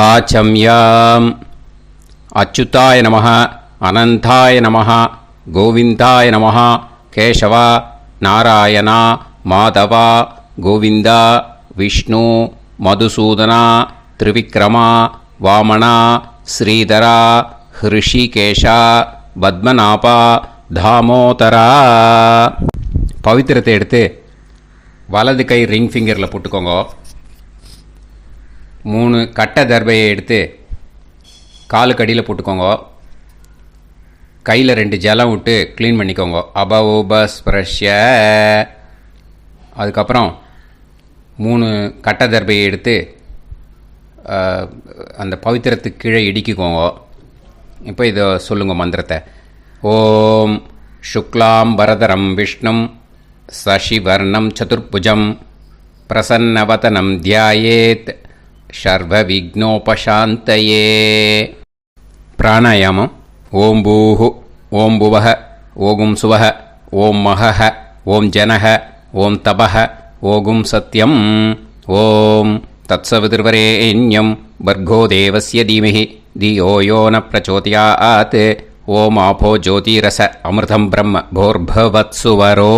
ஆச்சம்யாம். அச்சுதாய நமः, அனந்தாய நமः, கோவிந்தாய நமः, கேசவா, நாராயணா, மாதவா, கோவிந்தா, விஷ்ணு, மதுசூதனா, திரிவிக்ரமா, வாமனா, ஸ்ரீதரா, ஹிருஷிகேஷா, பத்மநாபா, தாமோதரா. பவித்திரத்தை எடுத்து வலது கை ரிங் ஃபிங்கரில் போட்டுக்கோங்க. 3 கட்டை தர்பையை எடுத்து காலுக்கடியில் போட்டுக்கோங்க. கையில் 2 ஜலம் விட்டு க்ளீன் பண்ணிக்கோங்க. அபவோபஸ்பிரஷ்ய. அதுக்கப்புறம் 3 கட்டை தர்பையை எடுத்து அந்த பவித்திரத்துக்கு கீழே இடிக்கிக்கோங்க. இப்போ இதை சொல்லுங்க மந்திரத்தை. ஓம் சுக்லாம் வரதரம் விஷ்ணும் சசிவர்ணம் சதுர்புஜம் பிரசன்னவதனம் தியாயேத் சர்வ விக்னோபசாந்தயே. பிராணாயாமம். ஓம் பூஹு, ஓம் புவஹ, ஓகும் சுவஹ, ஓம் மஹஹ, ஓம் ஜனஹ, ஓம் தபஹ, ஓகும் சத்யம். ஓம் தத்சவிதுர்வரேண்யம் பர்கோ தேவஸ்ய தீமஹி தியோ யோ ந பிரச்சோதயாத். ஓம் ஆபோ ஜோதிரச அமிர்தம் பிரம்ம போர்பவத்சுவரோம்.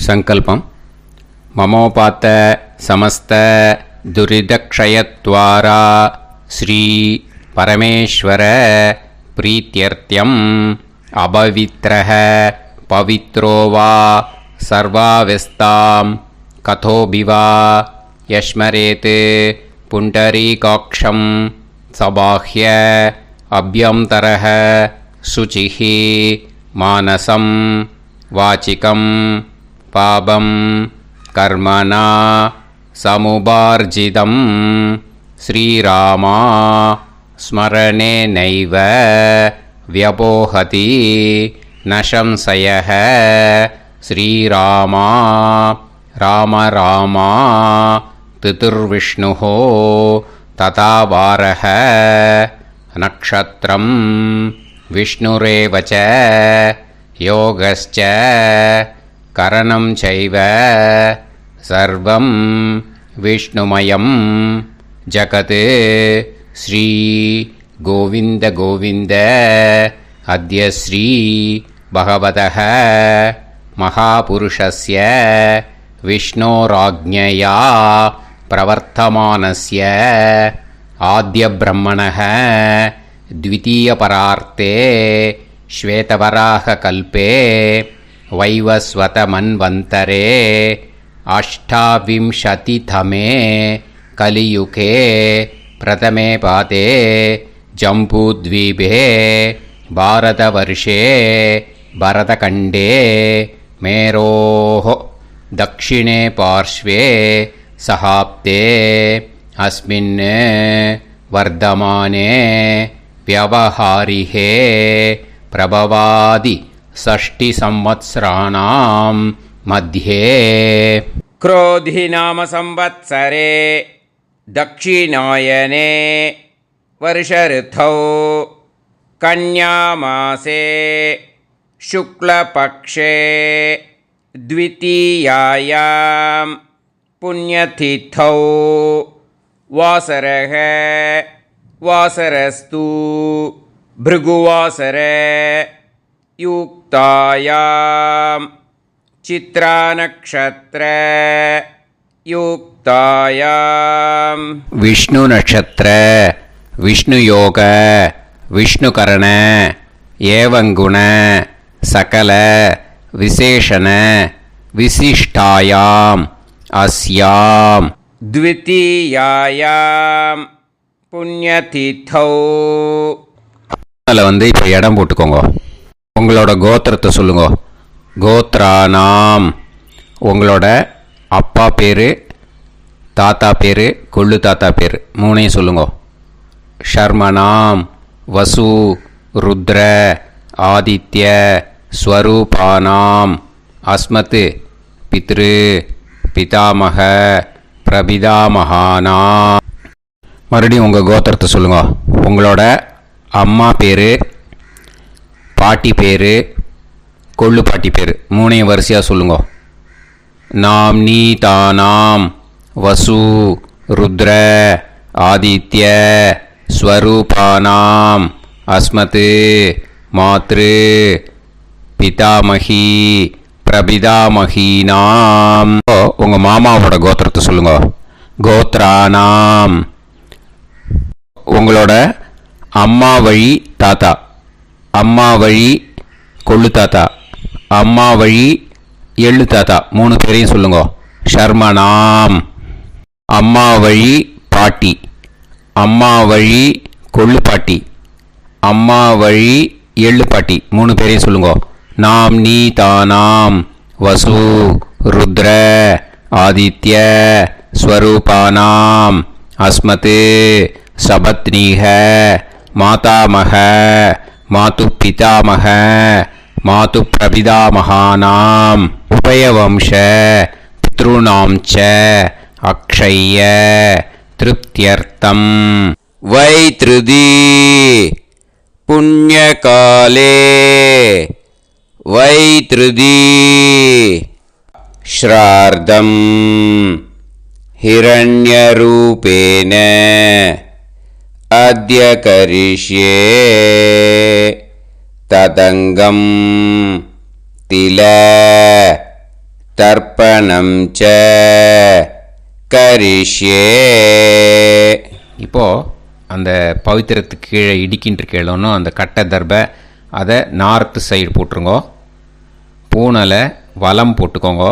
சங்கல்பம். மமோபாத்த சமஸ்த துரிதக்ஷயத்வாரா ஸ்ரீ பரமேஸ்வர பிரீத்யர்த்தியம் அபவித்ரஹ பவித்ரோ வா சர்வாவஸ்தாம் கதோபிவா யஸ்மரேத் புண்டரீகாக்ஷம் சபாஹ்ய அப்யந்தரஹ சுசிஹ மானசம் வாசிகம் பாபம் கர்மணா சமுபார்ஜிதம் ஸ்ரீராமா ஸ்மரணேனைவ வ்யபோஹதி நசம்சயஹ. ஸ்ரீராமா ராம ராமா திதிர்விஷ்ணுஹோ ததா வாரஹ. நக்ஷத்ரம் விஷ்ணுரேவச யோகஸ்ச கரணம் சைவ சர்வம் விஷ்ணுமயம் ஜகத். ஸ்ரீ கோவிந்த கோவிந்த அத்ய ஸ்ரீ பகவதः மகாபுருஷஸ்ய விஷ்ணோராஜ்ஞயா பிரவர்த்தமானஸ்ய ஆத்ய பிரம்மணः த்விதீயபரார்த்தே ஸ்வேதவராக கல்பே வைவஸ்வத மன்வந்தரே அஷ்டாவிம்சதிதமே கலியுகே பிரதமே பாதே ஜம்பூத்வீபே பாரதவர்ஷே பரதகண்டே மேரோः தக்ஷிணே பார்ஷ்வே சஹாப்தே அஸ்மின் வர்தமானே व्यवहारिहे प्रभवादि षष्टि संवत्सराणां मध्ये. क्रोधि नाम संवत्सरे दक्षिणायने वर्षऋतौ कन्यामासे शुक्लपक्षे द्वितीयायां पुण्यतिथौ वासरः वासरस्तु भृगुवासर युक्तायां चित्रानक्षत्र युक्तायां विष्णु नक्षत्र विष्णुयोग विष्णुकरण एवंगुण सकल विशेषण विशिष्टायां अस्यां द्वितीयायां புண்ணியதீர்த்தௌ. அதில் இப்போ இடம் போட்டுக்கோங்க. உங்களோட கோத்திரத்தை சொல்லுங்க. கோத்ரானாம். உங்களோட அப்பா பேர், தாத்தா பேர், கொள்ளு தாத்தா பேர் 3ஐயும் சொல்லுங்க. ஷர்மனாம் வசு ருத்ர ஆதித்ய ஸ்வரூபானாம் அஸ்மத் பித்ரு பிதாமக பிரபிதாமகானாம். மறுபடியும் உங்கள் கோத்திரத்தை சொல்லுங்கள். உங்களோட அம்மா பேர், பாட்டி பேர், கொள்ளு பாட்டி பேர் 3ஐயும் வரிசையாக சொல்லுங்க. நாம் நீ தானாம் வசு ருத்ர ஆதித்ய ஸ்வரூபானாம் அஸ்மத் மாத்ரு பிதாமகி பிரபிதாமகீனாம். உங்கள் மாமாவோட கோத்திரத்தை சொல்லுங்க. கோத்ரானாம். உங்களோட அம்மா வழி தாத்தா, அம்மா வழி கொள்ளு தாத்தா, அம்மா வழி எள்ளு தாத்தா, 3 பேரையும் சொல்லுங்க. ஷர்மனாம். அம்மா வழி பாட்டி, அம்மா வழி கொள்ளு பாட்டி, அம்மா வழி எள்ளு பாட்டி, 3 பேரையும் சொல்லுங்க. நாம் நீ தானாம் வசு ருத்ர ஆதித்ய ஸ்வரூபானாம் அஸ்மத் சபத்னீஹ மாதாமக மாது பிதாமக மாது பிரபிதாமகானாம் உபயவம்ச பித்ருணாம் ச அக்ஷய திருப்தியர்த்தம் வைத்ருதி புண்ணியகாலே வைத்ருதி ஸ்ரார்தம் ஹிரண்யரூபேன அத்ய கரிஷ்யே ததங்கம் தில தர்ப்பணம் ச கரிஷ்யே. இப்போது அந்த பவித்திரத்துக்கு கீழே இடிக்கின்ற கீழே அந்த கட்டை தர்பை அதை நார்த்து சைடு போட்டுருங்கோ. பூனலை வலம் போட்டுக்கோங்க.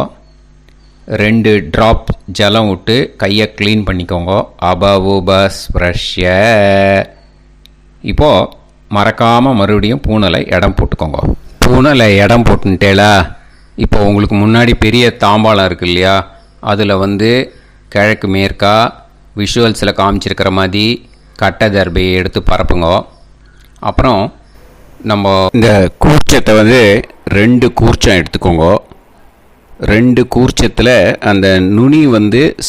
2 ட்ராப் ஜலம் விட்டு கையை க்ளீன் பண்ணிக்கோங்க. அபவுபஸ்ப்ரஷ்ய. இப்போது மறக்காமல் மறுபடியும் பூனலை இடம் போட்டுக்கோங்க. பூனலை இடம் போட்டுட்டேலா. இப்போ உங்களுக்கு முன்னாடி பெரிய தாம்பாளம் இருக்குது இல்லையா, அதில் கிழக்கு மேற்கா விஷுவல்ஸில் காமிச்சிருக்கிற மாதிரி கட்டை தர்பையை எடுத்து பரப்புங்க. அப்புறம் நம்ம இந்த கூர்ச்சத்தை 2 கூர்ச்சம் எடுத்துக்கோங்க. 2 கூர்ச்சத்தில் அந்த நுனி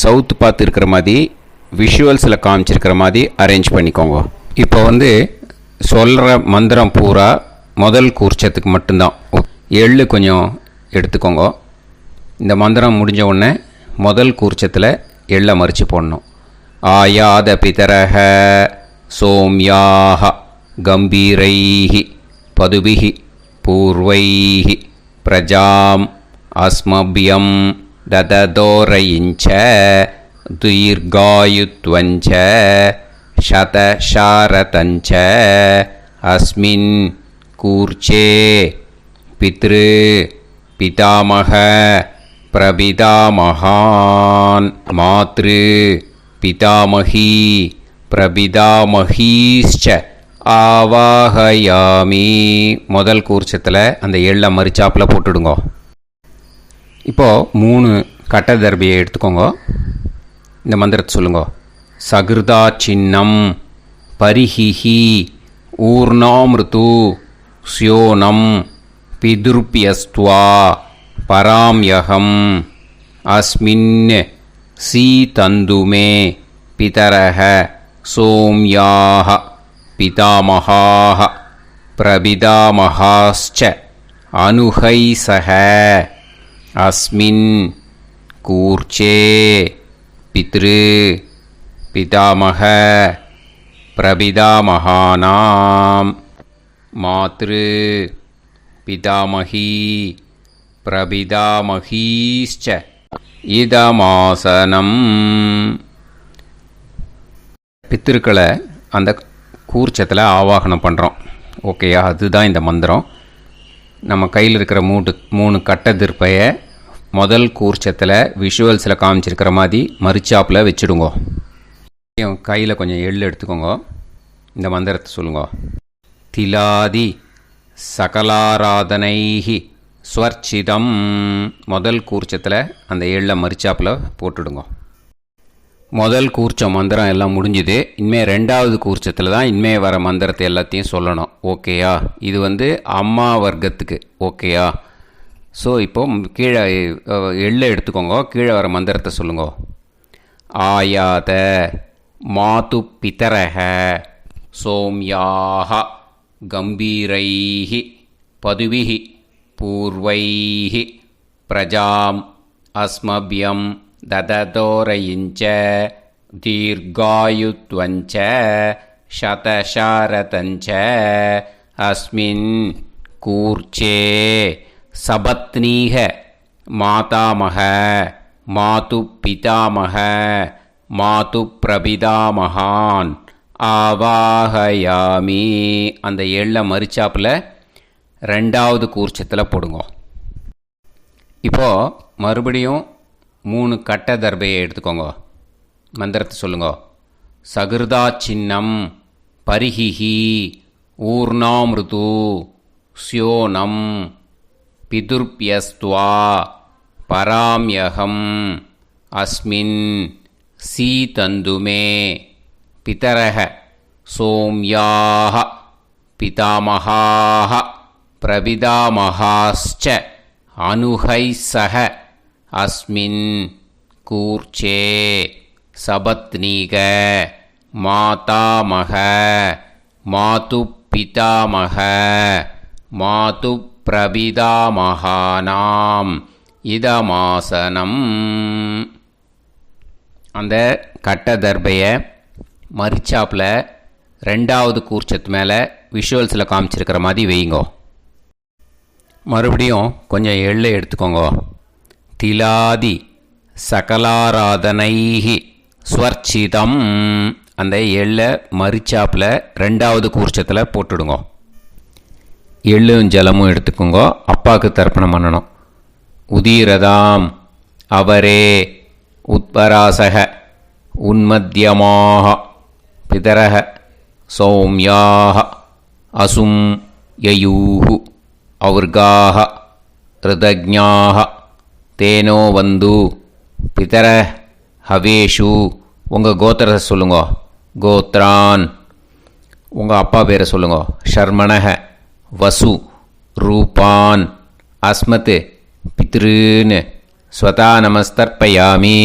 சவுத்து பார்த்து இருக்கிற மாதிரி விஷுவல்ஸில் காமிச்சிருக்கிற மாதிரி அரேஞ்ச் பண்ணிக்கோங்க. இப்போ சொல்கிற மந்திரம் பூரா முதல் கூர்ச்சத்துக்கு மட்டும்தான். எள்ளு கொஞ்சம் எடுத்துக்கோங்க. இந்த மந்திரம் முடிஞ்ச உடனே முதல் கூர்ச்சத்தில் எள்ளை மறித்து போடணும். ஆயாத பிதரஹ சோம்யாக கம்பீரைஹி பதுபிஹி பூர்வைஹி பிரஜாம் அஸ்மபியம் தததோரயிஞ்ச தீர்காயுத்வஞ்ச சதசாரதஞ்ச அஸ்மின் கூர்ச்சே பித்ரு பிதாமக பிரபிதாமகான் மாத்ரு பிதாமகி பிரபிதாமகீஷ்ச ஆவாஹயாமி. முதல் கூர்ச்சத்தில் அந்த எள்ளை மறிச்சாப்பில் போட்டுடுங்க. இப்போது 3 கட்டை தர்பியை எடுத்துக்கோங்க. இந்த மந்திரத்தை சொல்லுங்க. சகிருதா சின்னம் பரிஹிஹி ஊர்ணாமிருத்து ஸ்யோனம் பிதுர்பியஸ்துவா பராம்யகம் அஸ்மின் சீதந்துமே பிதரஹ சோம்யாக பிதாமகாः பிரபிதாமகாஸ்ச அனுஹைசஹ அஸ்மின் கூர்ச்சே பித்ரு பிதாமக பிரபிதாமகானாம் மாத்ரு பிதாமகி பிரபிதாமகீஷ்ச இதமாசனம். பித்திருக்களை அந்த கூர்ச்சத்தில் ஆவாகனம் பண்ணுறோம். ஓகேயா? அதுதான் இந்த மந்திரம். நம்ம கையில் இருக்கிற 3 கட்டை திருப்பையை முதல் கூர்ச்சத்தில் விஷுவல்ஸில் காமிச்சிருக்கிற மாதிரி மறிச்சாப்பில் வச்சுடுங்க. கையில் கொஞ்சம் எள்ளு எடுத்துக்கோங்க. இந்த மந்திரத்தை சொல்லுங்க. திலாதி சகலாராதனைஹி ஸ்வர்ச்சிதம். முதல் கூர்ச்சத்தில் அந்த எள்ளை மறிச்சாப்பில் போட்டுடுங்க. முதல் கூர்ச்சம் மந்திரம் எல்லாம் முடிஞ்சுது. இனிமேல் 2வது கூர்ச்சத்தில் தான் இனிமேல் வர மந்திரத்தை எல்லாத்தையும் சொல்லணும். ஓகேயா? இது அம்மா வர்க்கத்துக்கு. ஓகேயா? ஸோ இப்போ கீழே எள்ளை எடுத்துக்கோங்க. கீழே வர மந்திரத்தை சொல்லுங்க. ஆயாத மாது பிதரஹ சோம்யாக கம்பீரைஹி பதுவிஹி பூர்வைஹி பிரஜாம் அஸ்மபியம் தததோரயிஞ்ச தீர்காயுத்வஞ்ச சதசாரதஞ்ச அஸ்மின் கூர்ச்சே சபத்னீக மாதாமக மாது பிதாமக மாது பிரபிதாமகான் ஆவாஹயாமி. அந்த எள்ள மரிச்சாப்பில் ரெண்டாவது கூர்ச்சத்தில் போடுங்க. இப்போது மறுபடியும் 3 கட்ட தர்பையை எடுத்துக்கோங்க. மந்திரத்தை சொல்லுங்க. சகிருதா சின்னம் பரிஹிஹி ஊர்ணாமிருது ஸ்யோனம் பிதுர்பியஸ்துவா பராம்யகம் அஸ்மின் சீதந்துமே பிதரஹ சோம்யாஹ பிதாமஹாஹ பிரபிதாமஹாஸ்ச அனுஹைசஹ அஸ்மின் கூர்ச்சே சபத்னீக மாதாமக மாது பிதாமக மாது பிரபிதாமகானாம் இதமாசனம். அந்த கட்ட தர்பையை மரிச்சாப்பில் ரெண்டாவது கூர்ச்சத்து மேலே விஷுவல்ஸில் காமிச்சிருக்கிற மாதிரி வைங்கோ. மறுபடியும் கொஞ்சம் எள்ளை எடுத்துக்கோங்க. திலாதி சகலாராதனைஹி ஸ்வர்ச்சிதம். அந்த எள்ளை மரிச்சாப்பில் ரெண்டாவது கூர்ச்சத்தில் போட்டுடுங்க. எள்ளும் ஜலமும் எடுத்துக்கோங்க. அப்பாவுக்கு தர்ப்பணம் பண்ணணும். உதீரதாம் அவரே உத்பராசக உன்மத்தியமாக பிதரக சௌம்யாக அசும் யயூஹு ஔர்காக ரிதஜ்ஞாக தேனோ வந்து பிதர ஹவேஷு. உங்கள் கோத்திரத்தை சொல்லுங்க. கோத்ரான். உங்கள் அப்பா பேரை சொல்லுங்க. ஷர்மணக வசு ரூபான் அஸ்மத் பித்ருன்னு ஸ்வதா நமஸ்தர்ப்பயாமி.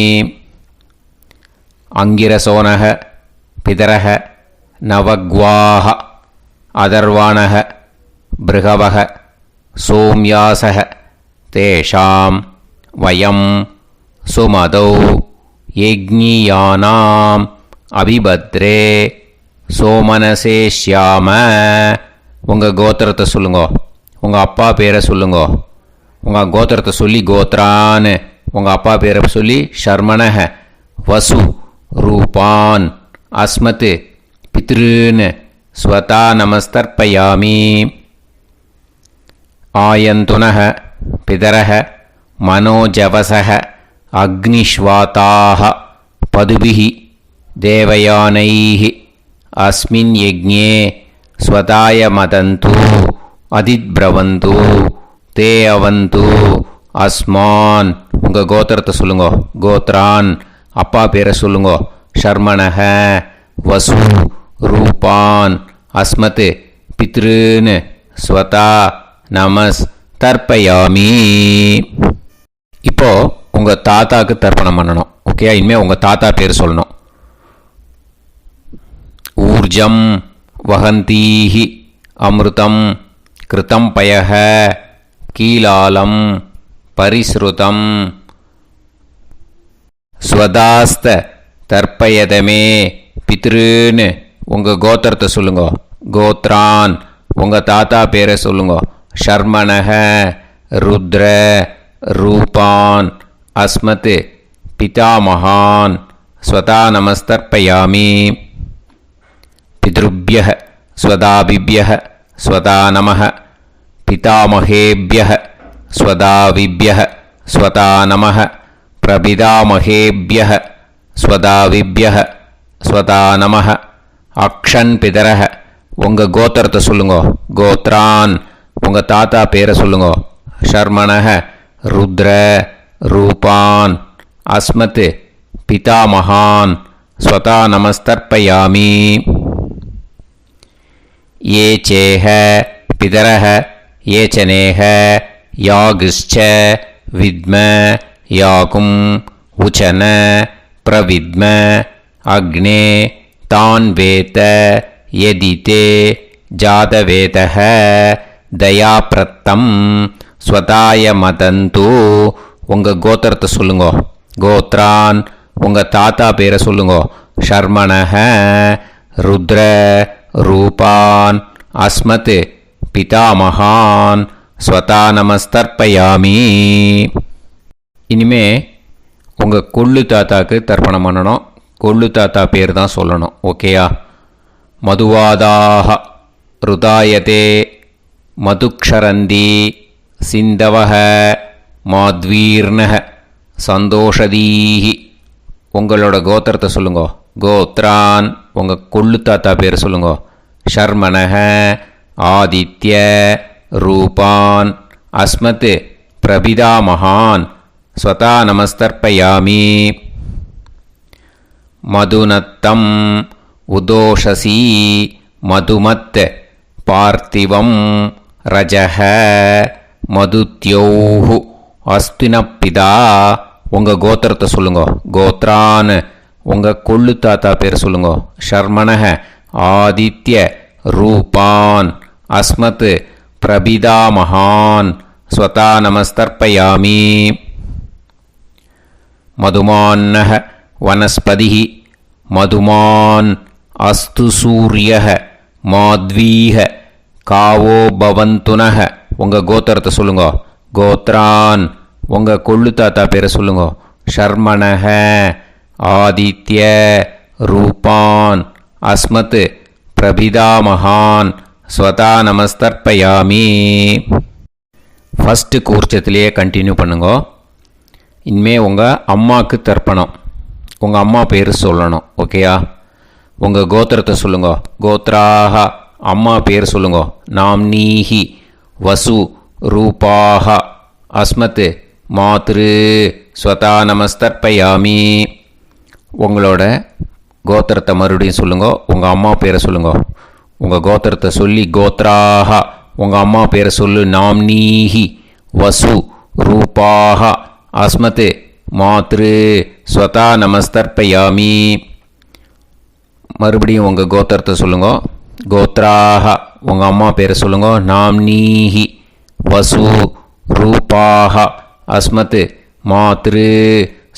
அங்கிரசோனக பிதரக நவக்வாஹ அதர்வாணக பிருகவக சோம்யாசக தேஷாம் வயம் சுமதௌ யஜ்ஞியானாம் அபிபத்ரே சோமனசேஷ்யாம. உங்கள் கோத்திரத்தை சொல்லுங்க. உங்கள் அப்பா பேரை சொல்லுங்க. உங்கள் கோத்திரத்தை சொல்லி கோத்ரான்னு. உங்கள் அப்பா பேரை சொல்லி ஷர்மணக வசு ரூபான் அஸ்மத் பித்ருன்னு ஸ்வதா நமஸ்தர்ப்பயாமி. ஆயந்துனக பிதரக மனோஜவசக அக்னிஷ்வாதாக பதுபிஹி தேவயானைஹி அஸ்மின் யஜ்ஞே ஸ்வதாய மதந்து அதித்ப்ரவந்து தே அவந்து அஸ்மான். உங்கள் கோத்திரத்தை சொல்லுங்க. கோத்ரான். அப்பா பேரை சொல்லுங்க. ஷர்மணக வசு ரூபான் அஸ்மத் பித்ருன்னு ஸ்வதா நமஸ் தர்ப்பயாமி. இப்போ உங்கள் தாத்தாவுக்கு தர்ப்பணம் பண்ணணும். ஓகே, இனிமேல் உங்கள் தாத்தா பேர் சொல்லணும். ஊர்ஜம் வஹந்தீஹி அமிர்தம் கிருதம் பயஹ கீலாலம் பரிஸ்ருதம் ஸ்வதாஸ்த தர்ப்பயதமே பித்ருன்னு. உங்கள் கோத்திரத்தை சொல்லுங்க. கோத்ரான். உங்கள் தாத்தா பேரை சொல்லுங்க. ஷர்மணக ருத்ர ரூபான் அஸ்மத் பிதாமகான் ஸ்வதா நமஸ்தர்ப்பயாமி. பித்ருப்யஹ ஸ்வதாபிப்யஹ ஸ்வதா நமஹ பிதாமகேப்யஹ ஸ்வதாவிப்யஹ ஸ்வதா நமஹ பிரபிதாமகேப்யஹ ஸ்வதாவிப்யஹ ஸ்வதா நமஹ. அக்ஷன் பிதரஹ. உங்கள் கோத்திரத்தை சொல்லுங்க. கோத்ரான். உங்கள் தாத்தா பேரை சொல்லுங்க. ஷர்மணக ருத்ர ரூபான் அஸ்மத் பிதாமகான் ஸ்வதா நமஸ்தர்ப்பயாமி. ये चेह पितरः ये च नेह यागश्च विद्म याकुं उचन प्रविद्म अग्ने तान् वेत यदिते जातवेतः दयाप्रत्तं स्वताय मदन्तु. உங்கள் கோத்திரத்தை சொல்லுங்க. கோத்ரான். உங்கள் தாத்தா பேரை சொல்லுங்க. ஷர்மணஹ ருத்ர ரூபான் அஸ்மத் பிதாமகான் ஸ்வதா நமஸ்தர்ப்பயாமி. இனிமே உங்கள் கொள்ளு தாத்தாக்கு தர்ப்பணம் பண்ணணும். கொள்ளு தாத்தா பேர் தான் சொல்லணும். ஓகேயா? மதுவாதாக ருதாயதே மதுக்ஷரந்தி சிந்தவஹ மாத்வீர்ணஹ சந்தோஷதீஹி. உங்களோட கோத்திரத்தை சொல்லுங்க. கோத்ரான் உங்கள் கொள்ளு தாத்தா பேர் சொல்லுங்க. ஷர்மணஹ ஆதித்ய ரூபான் அஸ்மத் பிரபிதாமகான் ஸ்வதா நமஸ்தர்ப்பயாமி. மதுநத்தம் உதோஷசி மதுமத் பார்த்திவம் ரஜஹ மதுத்யோஹு அஸ்தினப்பிதா. உங்கள் கோத்திரத்தை சொல்லுங்க. கோத்ரான் உங்கள் கொள்ளு தாத்தா பேர் சொல்லுங்க. ஷர்மணஹ ஆதித்ய ரூபான் அஸ்மத் பிரபிதாமகான் ஸ்வதா நமஸ்தர்ப்பயாமி. மதுமான்னஹ வனஸ்பதிஹ மதுமான் அஸ்து சூரியஹ மாத்வீஹ காவோ பவந்துனஹ. உங்கள் கோத்திரத்தை சொல்லுங்க. கோத்ரான் உங்கள் கொள்ளு தாத்தா பேரை சொல்லுங்க. ஷர்மணஹ ஆதித்ய ரூபான் அஸ்மத் பிரபிதாமகான் ஸ்வதா நமஸ்தர்ப்பயாமி. ஃபஸ்ட்டு கூர்ச்சத்திலேயே கண்டினியூ பண்ணுங்க. இனிமே உங்கள் அம்மாவுக்கு தர்ப்பணம். உங்கள் அம்மா பேர் சொல்லணும். ஓகேயா? உங்கள் கோத்திரத்தை சொல்லுங்க. கோத்ராக அம்மா பேர் சொல்லுங்க. நாம்னீஹி வசு ரூபாக அஸ்மத் மாத்ரு ஸ்வதா நமஸ்தர்ப்பயாமி. உங்களோட கோத்திரத்தை மறுபடியும் சொல்லுங்க. உங்கள் அம்மா பேரை சொல்லுங்க. உங்கள் கோத்திரத்தை சொல்லி கோத்ராக உங்கள் அம்மா பேரை சொல்லு. நாம்னீஹி வசு ரூபாக அஸ்மத் மாத்ரு ஸ்வதா நமஸ்தர்ப்பயாமி. மறுபடியும் உங்கள் கோத்திரத்தை சொல்லுங்க. கோத்ராக உங்கள் அம்மா பேரை சொல்லுங்க. நாம்னீஹி வசு ரூபாக அஸ்மத் மாத்ரு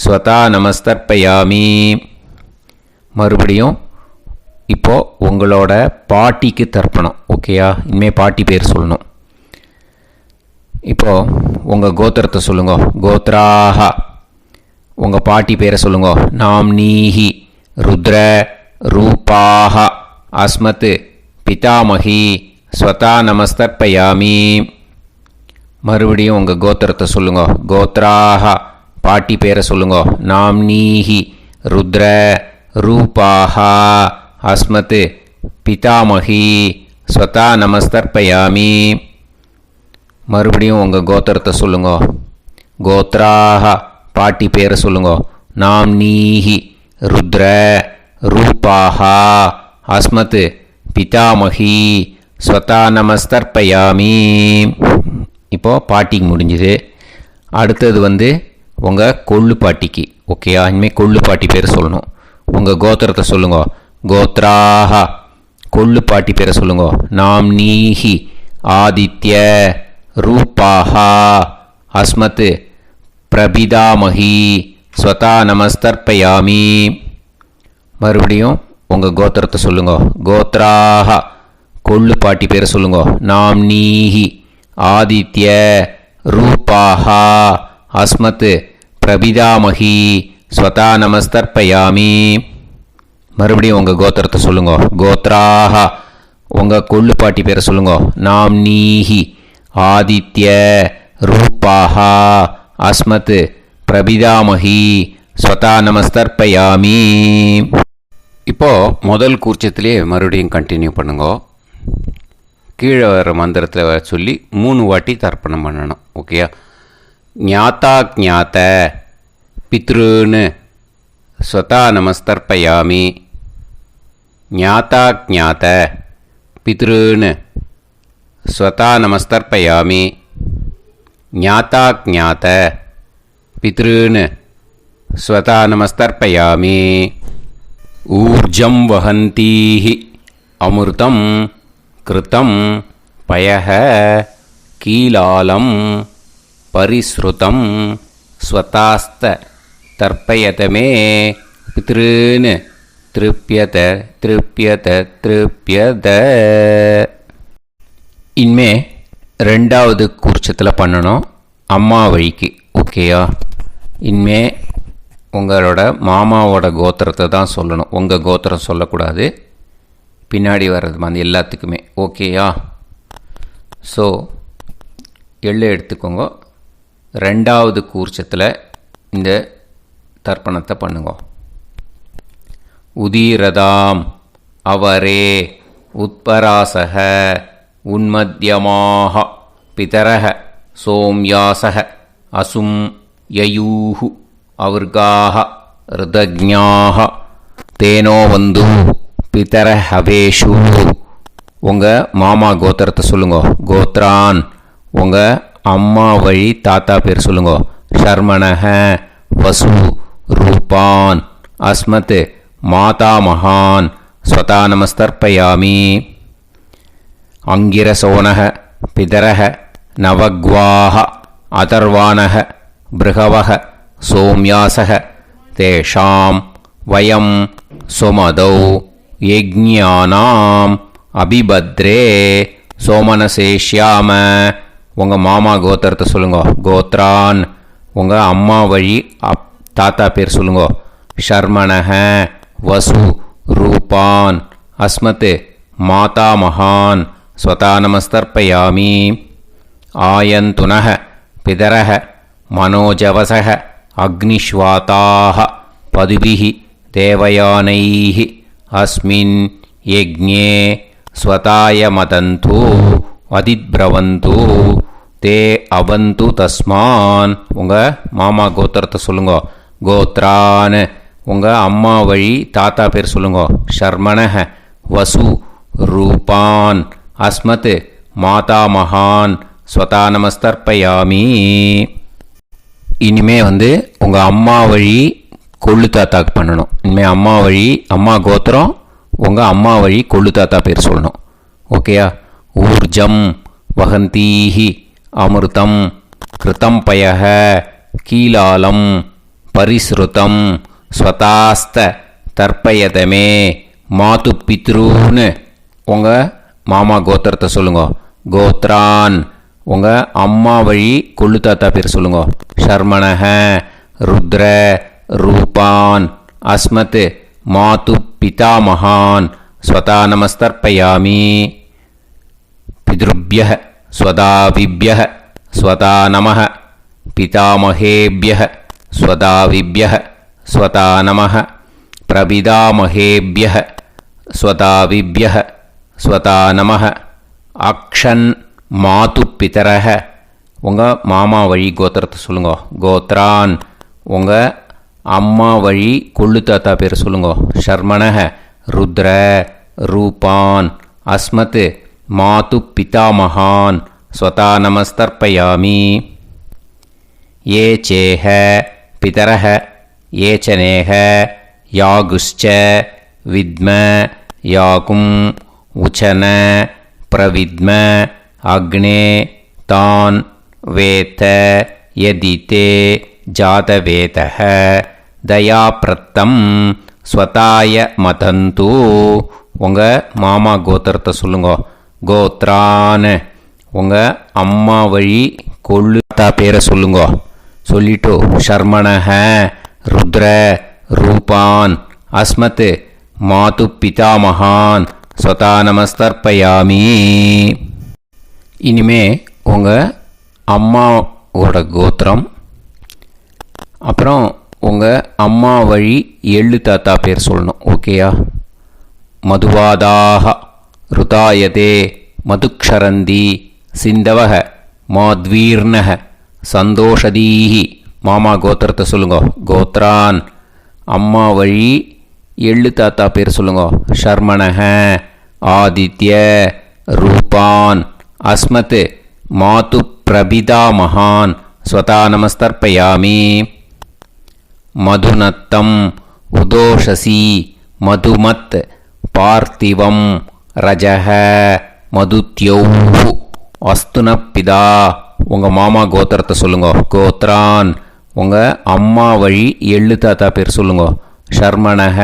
ஸ்வதா நமஸ்தர்ப்பயாமி. மறுபடியும் இப்போது உங்களோட பாட்டிக்கு தர்ப்பணம். ஓகேயா? இனிமேல் பாட்டி பேர் சொல்லணும். இப்போது உங்கள் கோத்திரத்தை சொல்லுங்க. கோத்ராக உங்கள் பாட்டி பேரை சொல்லுங்க. நாம்னீஹி ருத்ர ரூபாக அஸ்மத் பிதாமகி ஸ்வதா நமஸ்தர்ப்பயாமி. மறுபடியும் உங்கள் கோத்திரத்தை சொல்லுங்க. கோத்ராக பாட்டி பேரை சொல்லுங்க. நாம்னீஹி ருத்ர ரூபாக அஸ்மத் பிதாமகி ஸ்வதா நமஸ்தர்ப்பயாமி. மறுபடியும் உங்கள் கோத்திரத்தை சொல்லுங்க. கோத்ராக பாட்டி பேரை சொல்லுங்க. நாம்னீஹி ருத்ர ரூபாக அஸ்மத் பிதாமகி ஸ்வதா நமஸ்தர்ப்பயாமி. இப்போது பாட்டிக்கு முடிஞ்சுது. அடுத்தது உங்கள் கொள்ளு பாட்டிக்கு. ஓகேயா? இனிமேல் கொள்ளு பாட்டி பேர் சொல்லணும். உங்கள் கோத்திரத்தை சொல்லுங்க. கோத்ராக கொள்ளு பாட்டி பேரை சொல்லுங்க. நாம்னீஹி ஆதித்ய ரூபாக அஸ்மத் பிரபிதாமகி ஸ்வதா நமஸ்தர்ப்பயாமி. மறுபடியும் உங்கள் கோத்திரத்தை சொல்லுங்க. கோத்ராக கொள்ளு பாட்டி பேரை சொல்லுங்க. நாம்னீஹி ஆதித்ய ரூபாக அஸ்மத் பிரபிதாமகி ஸ்வதா நமஸ்தர்ப்பயாமி. மறுபடியும் உங்கள் கோத்திரத்தை சொல்லுங்க. கோத்ராக உங்கள் கொள்ளு பாட்டி பேரை சொல்லுங்க. நாம்னீஹி ஆதித்ய ரூபாக அஸ்மத் பிரபிதாமகி ஸ்வதா நமஸ்தர்ப்பயாமி. இப்போது முதல் கூர்ச்சத்திலே மறுபடியும் கண்டினியூ பண்ணுங்க. கீழே வர மந்திரத்தில் சொல்லி 3 வாட்டி தர்ப்பணம் பண்ணணும். ஓகேயா? ஞாத்தா ஞாத்த பித்ருன்னு ஸ்வதா நமஸ்தர்ப்பயாமி. ஞாத்தா ஞாத்த பித்ருன்னு ஸ்வதா நமஸ்தர்ப்பயாமி. ஞாத்தா ஞாத்த பித்ருன்னு ஸ்வதா நமஸ்தர்ப்பயாமி. ஊர்ஜம் வஹந்தீஹி அமிர்தம் கிருதம் பயஹ கீலாலம் பரிஸ்ருதம் ஸ்வதாஸ்த தர்ப்பயதமே பித்ருன்னு திருப்பியத திருப்பியத திருப்பியத. இனிமே ரெண்டாவது கூர்ச்சத்தில் பண்ணணும் அம்மா வழிக்கு. ஓகேயா? இனிமே உங்களோட மாமாவோட கோத்திரத்தை தான் சொல்லணும், உங்கள் கோத்திரம் சொல்லக்கூடாது. பின்னாடி வர்றது மாதிரி எல்லாத்துக்குமே. ஓகேயா? ஸோ எள்ளு எடுத்துக்கோங்க. ரெண்டாவது கூர்ச்சத்தில் இந்த தர்ப்பணத்தை பண்ணுங்க. உதீரதாம் அவரே உத்பராசக உன்மத்யமாக பிதரக சோம்யாசக அசும் யயூஹு அவர்காக ருதஜ்ஞாக தேனோ வந்து பிதர ஹவேஷு. உங்கள் மாமா கோத்திரத்தை சொல்லுங்க. கோத்ரான் உங்கள் அம்மா வழி தாத்தா பேர் சொல்லுங்க. ஷர்மணக வசு ரூபான் அஸ்மத் மாதா மகான் ஸ்வதா நமஸ்தர்ப்பயாமி. அங்கிரசோனக பிதரக நவக்வாக அதர்வானக பிருகவக சோம்யாசக தேஷாம் வயம் சுமதௌ யஜ்ஞானாம் அபிபத்ரே சோமனசேஷ்யாம. உங்கள் மாமா கோத்திரத்தை சொல்லுங்க. கோத்ரான் உங்கள் அம்மா வழி தாத்தா பேர் சொல்லுங்க. ஷர்மணக வசு ரூபான் அஸ்மத் மாதா மகான் ஸ்வதா நமஸ்தர்ப்பயாமி. ஆயந்துனக பிதரக மனோஜவசக அக்னிஷ்வாதாக பதுபிஹி தேவயானைஹி அஸ்மின் யஜ்ஞே ஸ்வதாய மதந்து அதிப்ரவந்து தே அவந்து தஸ்மான். உங்கள் மாமா கோத்திரத்தை சொல்லுங்க. கோத்ரான் உங்கள் அம்மா வழி தாத்தா பேர் சொல்லுங்க. ஷர்மணக வசு ரூபான் அஸ்மத் மாதா மகான் ஸ்வதா நமஸ்தர்ப்பயாமி. இனிமே உங்கள் அம்மா வழி கொள்ளு தாத்தாக்கு பண்ணணும். இனிமேல் அம்மா வழி அம்மா கோத்திரம் உங்கள் அம்மா வழி கொள்ளு தாத்தா பேர் சொல்லணும். ஓகேயா? ஊர்ஜம் வகந்தீஹி அமிர்தம் கிருதம் பயக கீலாலம் பரிஸ்ருதம் ஸ்வதாஸ்த தர்ப்பயதமே மாது பித்ருன்னு உங்கள் மாமா கோத்திரத்தை சொல்லுங்க. கோத்ரான் உங்கள் அம்மா வழி கொள்ளு தாத்தா பேர் சொல்லுங்க. ஷர்மணக ருத்ர ரூபான் அஸ்மத் மாது பிதாமகான் ஸ்வதா நமஸ்தர்ப்பயாமி. பித்ருப்யः ஸ்வதாவிப்யः ஸ்வதா நமः பிதாமகேப்யः ஸ்வதாவிப்யः ஸ்வதா நமः பிரபிதாமகேப்யः ஸ்வதாவிப்யः ஸ்வதா நமः. அக்ஷன் மாது பிதரக உங்கள் மாமா வழி கோத்திரத்தை சொல்லுங்க. கோத்ரான் உங்கள் அம்மா வழி கொள்ளு தாத்தா பேர் சொல்லுங்க. ஷர்மணக ருத்ர ரூபான் அஸ்மத் மாது பிதாமகான் ஸ்வதா நமஸ்தர்ப்பயாமி. ஏ சேஹ பிதரக ஏச்சனேக யாகுஷ்ச வித்ம யாகும் உச்சன பிரவித்ம அக்னே தான் வேத யதிதே ஜாதவேதः தயாப்ரத்தம் ஸ்வதாய மதந்து. உங்கள் மாமா கோத்திரத்தை சொல்லுங்க. கோத்ரான் உங்கள் அம்மா வழி கொள்ளு தாத்தா பேரை சொல்லுங்க. சொல்லிட்டு ஷர்மணக ருத்ர ரூபான் அஸ்மத் மாது பிதாமகான் ஸ்வதா நமஸ்தர்ப்பயாமி. இனிமே உங்கள் அம்மாவோட கோத்திரம் அப்புறம் உங்கள் அம்மா வழி எள்ளு தாத்தா பேர் சொல்லணும். ஓகேயா? மதுவாதாக ருதாயதே மதுக்ஷரந்தி சிந்தவக மாத்வீர்ணக சந்தோஷதீஹி. மாமா கோத்திரத்தை சொல்லுங்க. கோத்ரான் அம்மா வழி எள்ளு தாத்தா பேர் சொல்லுங்க. ஷர்மணக ஆதித்ய ரூபான் அஸ்மத் மாது பிரபிதாமகான் ஸ்வதா நமஸ்தர்ப்பயாமி. மதுநத்தம் உதோஷசி மதுமத் பார்த்திவம் ரஜக மதுத்யௌஹு அஸ்துனப்பிதா. உங்கள் மாமா கோத்திரத்தை சொல்லுங்க. கோத்ரான் உங்கள் அம்மா வழி எள்ளு தாத்தா பேர் சொல்லுங்க. ஷர்மணஹ,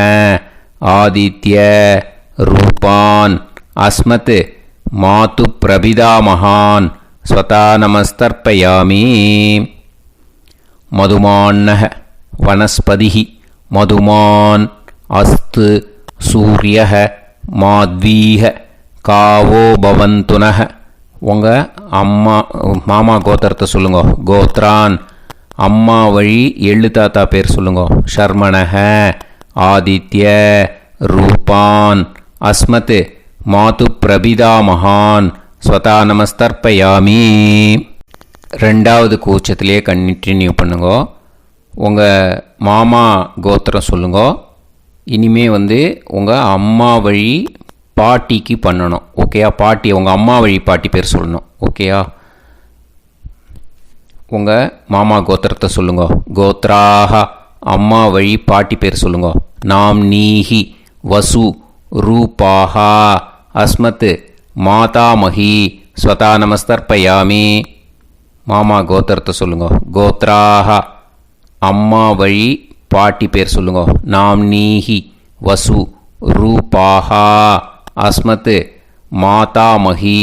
ஆதித்ய, ரூபான், அஸ்மத், மாது பிரபிதாமகான், ஸ்வதா நமஸ்தர்ப்பயாமி. மதுமான்னஹ, வனஸ்பதிஹி, மதுமான், அஸ்து, சூரியஹ, மாத்வீஹ, காவோ பவந்துனஹ. உங்கள் மாமா கோத்திரத்தை சொல்லுங்க. கோத்ரான், அம்மா வழி எள்ளு தாத்தா பேர் சொல்லுங்க. ஷர்மணஹ, ஆதித்ய, ரூபான், அஸ்மத், மாது பிரபிதாமகான், ஸ்வதா நமஸ்தர்ப்பயாமி. ரெண்டாவது கூச்சத்திலே கண்டினியூ பண்ணுங்க. உங்கள் மாமா கோத்திரம் சொல்லுங்க. இனிமே உங்கள் அம்மா வழி பாட்டிக்கு பண்ணணும். ஓகேயா? பாட்டி, உங்கள் அம்மா வழி பாட்டி பேர் சொல்லணும். ஓகேயா? உங்கள் மாமா கோத்திரத்தை சொல்லுங்க. கோத்ராஹ, அம்மா வழி பாட்டி பேர் சொல்லுங்க. நாம் நீஹி, வசு, ரூபாஹா, அஸ்மத், மாதாமஹி, ஸ்வதா நமஸ்தர்ப்பயாமி. மாமா கோத்திரத்தை சொல்லுங்க. கோத்ராஹ, அம்மா வழி பாட்டி பேர் சொல்லுங்க. நாம் நீஹி, வசு, ரூபாஹா, அஸ்மத், மாதாமஹி,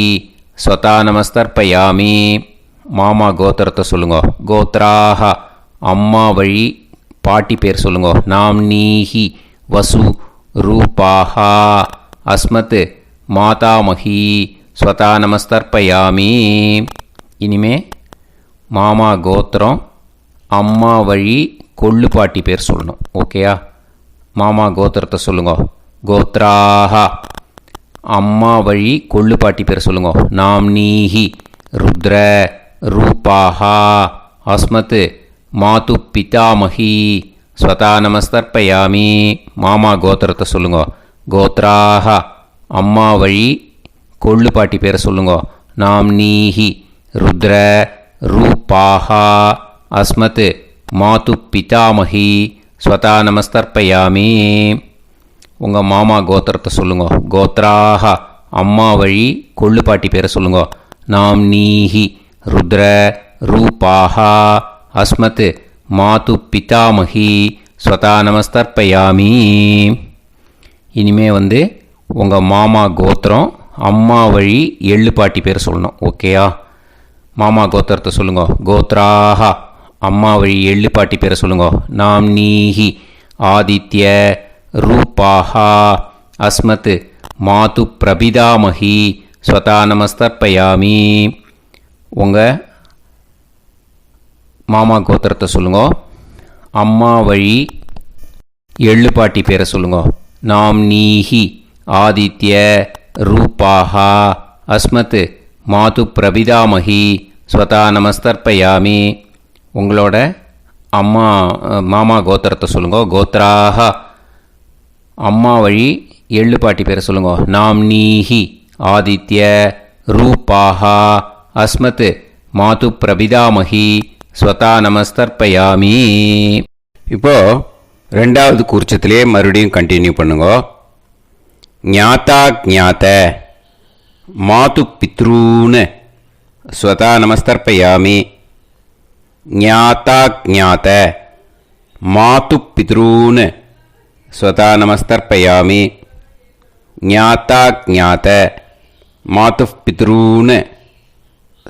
ஸ்வதா நமஸ்தர்ப்பயாமி. மாமா கோத்திரத்தை சொல்லுங்க. கோத்ராஹ, அம்மா வழி பாட்டி பேர் சொல்லுங்க. நாம் நீஹி, வசு, ரூபாஹா, அஸ்மத், மாதாமஹி, ஸ்வதா நமஸ்தர்ப்பயாமி. இனிமே மாமா கோத்திரம் அம்மா வழி கொள்ளு பாட்டி பேர் சொல்லணும். ஓகேயா? மாமா கோத்திரத்தை சொல்லுங்க. கோத்ராஹ, அம்மா வழி கொள்ளு பாட்டி பேர் சொல்லுங்க. நாம் நீஹி, ருத்ர, ரூபாஹா, அஸ்மத், மாது பிதாமஹி, ஸ்வதா நமஸ்தர்ப்பயாமி. மாமா கோத்திரத்தை சொல்லுங்க. கோத்ராஹ, அம்மா வழி கொள்ளு பாட்டி பேரை சொல்லுங்க. நாம் நீஹி, ருத்ர, ரூபாஹா, அஸ்மத், மாது பிதாமஹி, ஸ்வதா நமஸ்தர்ப்பயாமி. உங்கள் மாமா கோத்திரத்தை சொல்லுங்க. கோத்ராஹ, அம்மா வழி கொள்ளு பாட்டி பேரை சொல்லுங்க. நாம் நீஹி, ருத்ர, ரூபாஹா, அஸ்மத், மாது பிதாமஹி, ஸ்வதா நமஸ்தர்ப்பயாமி. இனிமே உங்கள் மாமா கோத்திரம் அம்மா வழி எள்ளு பாட்டி பேர் சொல்லணும். ஓகேயா? மாமா கோத்திரத்தை சொல்லுங்க. கோத்ராஹ, அம்மா வழி எள்ளு பாட்டி பேரை சொல்லுங்க. நாம் நீஹி, ஆதித்ய, ரூபாஹா, அஸ்மத், மாது பிரபிதாமஹி, ஸ்வதா நமஸ்தர்ப்பயாமி. உங்கள் மாமா கோத்திரத்தை சொல்லுங்க. அம்மா வழி எள்ளு பாட்டி பேரை சொல்லுங்க. நாம் நீஹி, ஆதித்ய, ரூபாஹா, அஸ்மத், மாது பிரபிதாமஹி, ஸ்வதா நமஸ்தர்ப்பயாமி. உங்களோட மாமா கோத்திரத்தை சொல்லுங்க. கோத்ராஹ, அம்மா வழி எள்ளு பாட்டி பேரை சொல்லுங்க. நாம் நீஹி, ஆதித்ய, ரூபாஹா, அஸ்மத், மாது பிரபிதாமஹி, ஸ்வதா நமஸ்தர்ப்பயாமி. இப்போது ரெண்டாவது கூர்ச்சத்திலே மறுபடியும் கண்டினியூ பண்ணுங்க. ஞாதா ஞாத, மாது பித்ரூன், ஸ்வதா நமஸ்தர்ப்பயாமி. ஞாதா ஞாத, மாது பித்ரூன், ஸ்வதா நமஸ்தர்ப்பயாமி. ஞாதா ஞாத, மாது பித்ரூன்,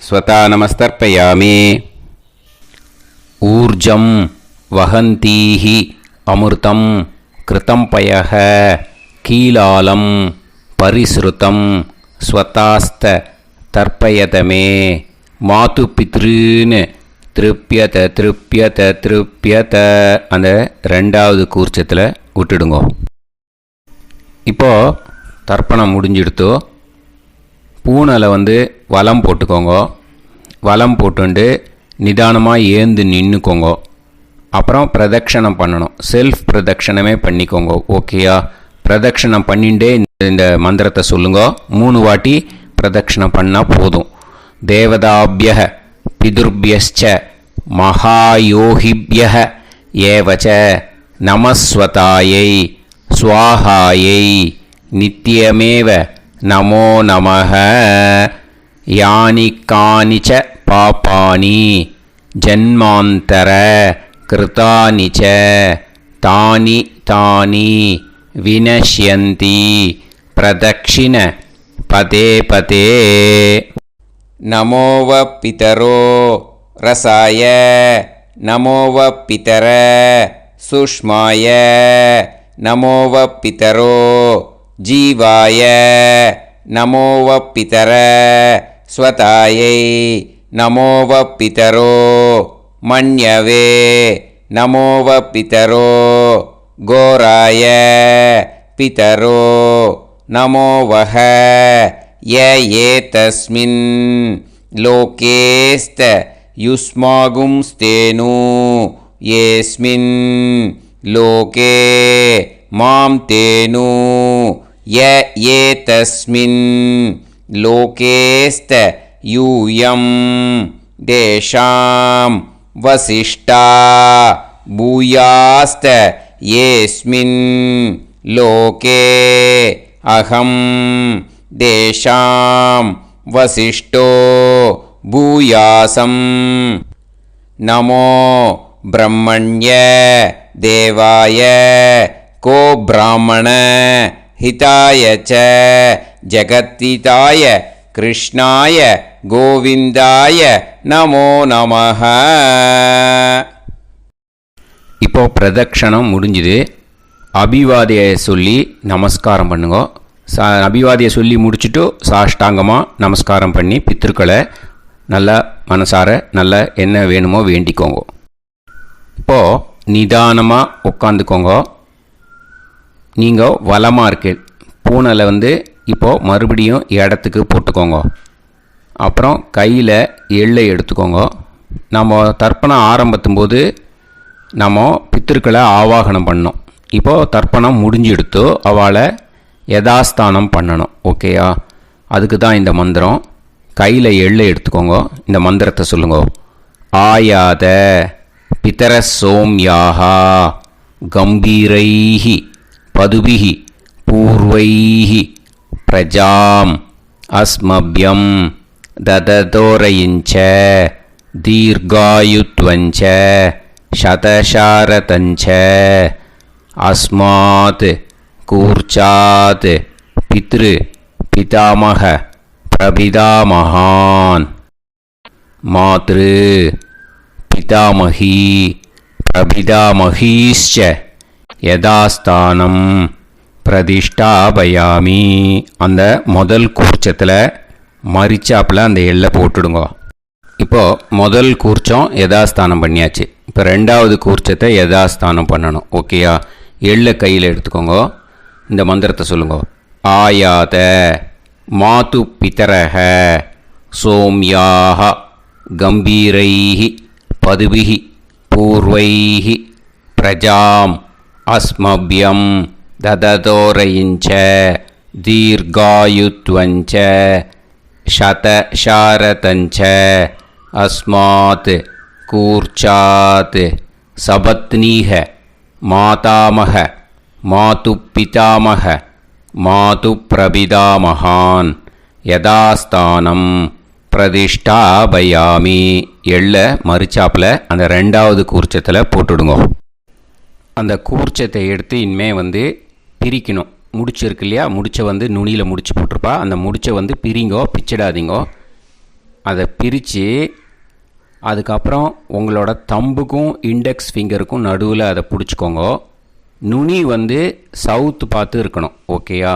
ஸ்வதா நமஸ்தர்ப்பயாமி. ஊர்ஜம் வஹந்தீஹி அமிர்தம் கிருதம் பயஹ கீலாலம் பரிஸ்ருதம் ஸ்வதாஸ்த தர்ப்பயதமே. மாது பித்ருன்னு திருப்பியத திருப்பியத திருப்பியத அந்த ரெண்டாவது கூர்ச்சத்தில் விட்டுடுங்க. இப்போது தர்ப்பணம் முடிஞ்சிடுத்தோ பூனலை வலம் போட்டுக்கோங்க. வலம் போட்டுண்டு நிதானமாக ஏந்து நின்றுக்கோங்க. அப்புறம் பிரதட்சணம் பண்ணணும். செல்ஃப் பிரதட்சணமே பண்ணிக்கோங்க. ஓகேயா? பிரதட்சணம் பண்ணிண்டே இந்த மந்திரத்தை சொல்லுங்க. 3 வாட்டி பிரதட்சணம் பண்ணால் போதும். தேவதாபிய பிதுர்பியச்ச மகாயோகிபிய ஏவச்ச நமஸ்வதாயை ஸ்வாஹாயை நித்யமேவ நமோ நமஹ. யானி கானிச்ச பாபானி ஜன்மாந்தர கிருதானி ச தானி தானி வினஷ்யந்தி பிரதக்ஷிண பதே பதே. நமோவ பிதரோ ரசாய நமோவ பிதர சுஷ்மாய நமோவ பிதரோ ஜீவாய நமோவ பிதர ஸ்வதாயை நமோவ பிதரோ மன்யவே நமோவ பிதரோ கோராய பிதரோ நமோவஹ ய ஏதஸ்மின் லோகேஸ்த யுஸ்மாகும்ஸ்தேனு ஏஸ்மின் லோகே மாம் தேனு ய ஏதஸ்மின் லோகேஸ்த யூயம் தேஷாம் வசிஷ்டா பூயாஸ்த ஏஸ்மின் லோகே அகம் தேஷாம் வசிஷ்டோ பூயாசம். நமோ பிரம்மண்ய தேவாய கோ பிராமண ஹிதாய ச ஜகத்திதாய கிருஷ்ணாய கோவிந்தாய நமோ நமஹ. இப்போ பிரதக்ஷணம் முடிஞ்சுது. அபிவாதியை சொல்லி நமஸ்காரம் பண்ணுங்க. அபிவாதியை சொல்லி முடிச்சுட்டு சாஷ்டாங்கமாக நமஸ்காரம் பண்ணி பித்திருக்களை நல்லா மனசார நல்லா என்ன வேணுமோ வேண்டிக்கோங்க. இப்போது நிதானமாக உட்காந்துக்கோங்க. நீங்கள் வலமாக இருக்கு பூனலை இப்போது மறுபடியும் இடத்துக்கு போட்டுக்கோங்க. அப்புறம் கையில் எள்ளை எடுத்துக்கோங்க. நம்ம தர்ப்பணம் ஆரம்பத்தும் போது நம்ம பித்திருக்களை ஆவாகனம் பண்ணோம். இப்போது தர்ப்பணம் முடிஞ்சு எடுத்து அவளை யதாஸ்தானம் பண்ணணும். ஓகேயா? அதுக்கு தான் இந்த மந்திரம். கையில் எள்ளை எடுத்துக்கோங்க. இந்த மந்திரத்தை சொல்லுங்க. ஆயாத பிதர சோம்யாஹா கம்பீரைஹி பதுபிஹி பூர்வைஹி பிரஜாம் அஸ்மப்யம் தததோரயிஞ்ச தீர்காயுத்வஞ்ச சதசாரதஞ்ச அஸ்மாத் கூர்ச்சாத் பித்ரு பிதாமக பிரபிதாமகான் மாத்ரு பிதாமகி பிரபிதாமகீஷ்ச யதாஸ்தானம் பிரதிஷ்டாபயாமி. அந்த முதல் கூர்ச்சத்தில் மரிச்சாப்பில் அந்த எள்ளை போட்டுடுங்க. இப்போது முதல் கூர்ச்சம் யதாஸ்தானம் பண்ணியாச்சு. இப்போ ரெண்டாவது கூர்ச்சத்தை யதாஸ்தானம் பண்ணணும். ஓகேயா? எள்ளை கையில் எடுத்துக்கோங்க. இந்த மந்திரத்தை சொல்லுங்க. ஆயாத மாது பிதரஹ சோம்யாஹ கம்பீரைஹி பதுபிஹி பூர்வைஹி பிரஜாம் அஸ்மப்யம் தததோரயிஞ்ச தீர்காயுத்வஞ்ச சதசாரதஞ்ச அஸ்மாத் கூர்ச்சாத் சபத்னீஹ மாதாமஹ மாது பிதாமஹ மாது பிரபிதாமகான் யதாஸ்தானம் பிரதிஷ்டாபயாமி. எள்ள மரிச்சாப்பில் அந்த ரெண்டாவது கூர்ச்சத்தில் போட்டுடுங்க. அந்த கூர்ச்சத்தை எடுத்து இனிமே பிரிக்கணும். முடிச்சு இருக்கு இல்லையா? முடிச்சை நுனியில் முடிச்சு போட்டிருப்பா. அந்த முடிச்சை பிரிங்கோ, பிச்சிடாதீங்கோ. அதை பிரித்து அதுக்கப்புறம் உங்களோட தம்புக்கும் இண்டெக்ஸ் ஃபிங்கருக்கும் நடுவில் அதை பிடிச்சிக்கோங்க. நுனி சவுத்து பார்த்து இருக்கணும். ஓகேயா?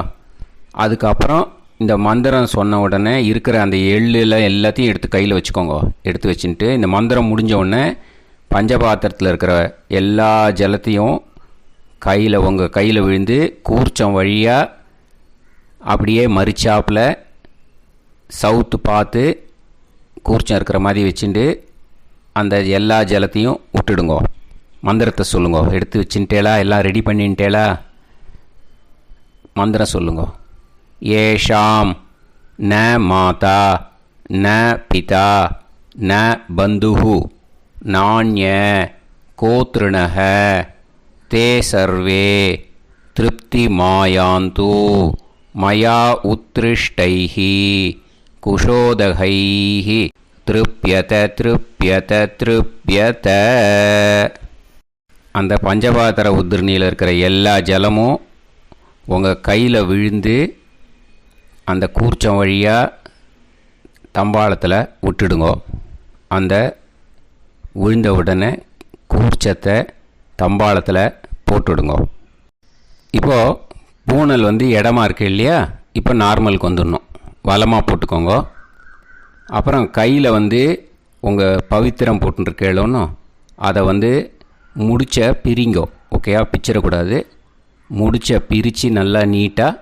அதுக்கப்புறம் இந்த மந்திரம் சொன்ன உடனே இருக்கிற அந்த எள்ளில் எல்லாத்தையும் எடுத்து கையில் வச்சுக்கோங்க. எடுத்து வச்சுட்டு இந்த மந்திரம் முடிஞ்ச உடனே பஞ்சபாத்திரத்தில் இருக்கிற எல்லா ஜலத்தையும் உங்கள் கையில் விழுந்து கூர்ச்சம் வழியாக அப்படியே மரிச்சாப்பில் சவுத்து பார்த்து கூர்ச்சம் இருக்கிற மாதிரி வச்சுட்டு அந்த எல்லா ஜலத்தையும் விட்டுடுங்க. மந்திரத்தை சொல்லுங்க. எடுத்து வச்சுட்டேலா? எல்லாம் ரெடி பண்ணிட்டேலா? மந்திரம் சொல்லுங்க. ஏஷாம் ந மாதா ந பிதா ந பந்துஹு நாண்ய கோத்ருணஹ தே சர்வே திருப்தி மாயாந்து மயா உத்ருஷ்டைஹி குஷோதகைஹி திருப்யத திருப்யத திருப்யத. அந்த பஞ்சபாத்திர உதிரணியில் இருக்கிற எல்லா ஜலமும் உங்கள் கையில் விழுந்து அந்த கூர்ச்சம் வழியாக தம்பாளத்தில் விட்டுடுங்க. அந்த விழுந்த உடனே கூர்ச்சத்தை தம்பாளத்தில் போட்டுடுங்க. இப்போது பூனல் இடமா இருக்கு இல்லையா, இப்போ நார்மலுக்கு வந்துடணும். வலமாக போட்டுக்கோங்க. அப்புறம் கையில் உங்கள் பவித்திரம் போட்டுருக்கேளோன்னு அதை முடிச்ச பிரிங்கோ. ஓகேயா, பிச்சிடக்கூடாது. முடிச்ச பிரித்து நல்லா நீட்டாக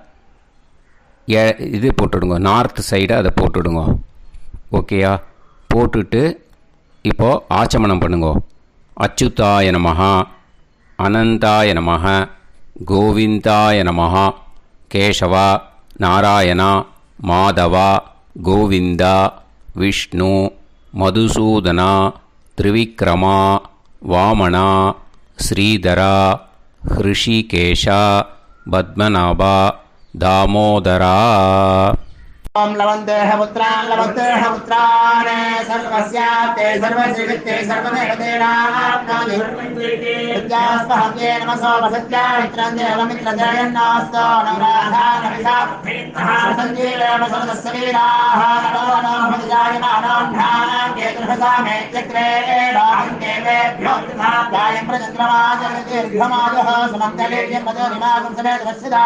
இது போட்டுடுங்க. நார்த் சைடை அதை போட்டுடுங்க. ஓகேயா, போட்டுட்டு இப்போது ஆச்சமனம் பண்ணுங்க. அச்சுதாய நமஹ, அனந்தாய நமஹ, கோவிந்தாய நமஹ, கேசவா, நாராயணா, மாதவா, கோவிந்தா, விஷ்ணு, மதுசூதனா, திரிவிக்ரமா, வாமனா, ஸ்ரீதரா, ஹிருஷிகேஷா, பத்மநாபா, தாமோதரா. ओम लवन्तेह पुत्रान् लवन्तेह पुत्रान् सर्वस्याते सर्वश्रीवित्ते सर्वदेवतेनाप्नोति विद्यास्पहव्ये नमसो वसत्या मित्रं देवमित्रजयन्नास्तो नवराधानविषा सञ्जीवेम सर्वस्य वीराः नमो नमः जायमानोऽन्धानां केतुर्भसामे चक्रे देवेभ्यो गायं प्रचन्द्रमाजगदीर्घमायुः सुमङ्गलीर्यं पदोनिमागं समेत वत्सिदा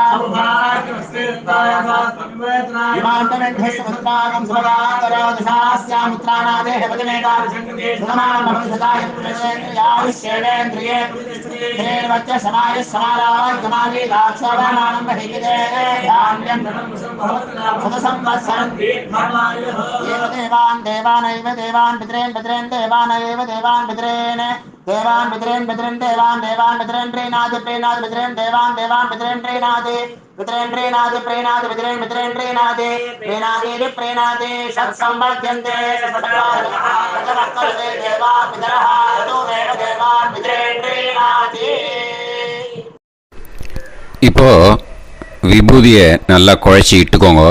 समुद्रागं सुभगाकरोदशास्यामुत्राणादेह पदमेकाभिषङ्कृते सुमानमभिसदायुष्येवेन्द्रिये हेर्वच्च समायः समारागमाली दाक्षावानानं बहिगिदे धान्यं सदसंवत्सरं दीर्घमायुः देवान् देवानैव देवान् पितॄन् पितॄन् देवानैव देवान् पितॄन् देवान् पितॄन् पितॄन् देवान् देवान् पितॄन् प्रीणाति प्रीणाति पितॄन् देवान् देवान् पितॄन् प्रीणाति पितॄन् प्रीणाति प्रीणाति पितॄन् पितॄन् प्रीणाति प्रीणाति प्रीणाति षट्संवर्ध्यन्ते षट्काले देवा पितरः ततोमेव देवान् पितॄन् प्रीणाति. இப்போ விபூதியை நல்லா குழச்சி இட்டுக்கோங்க.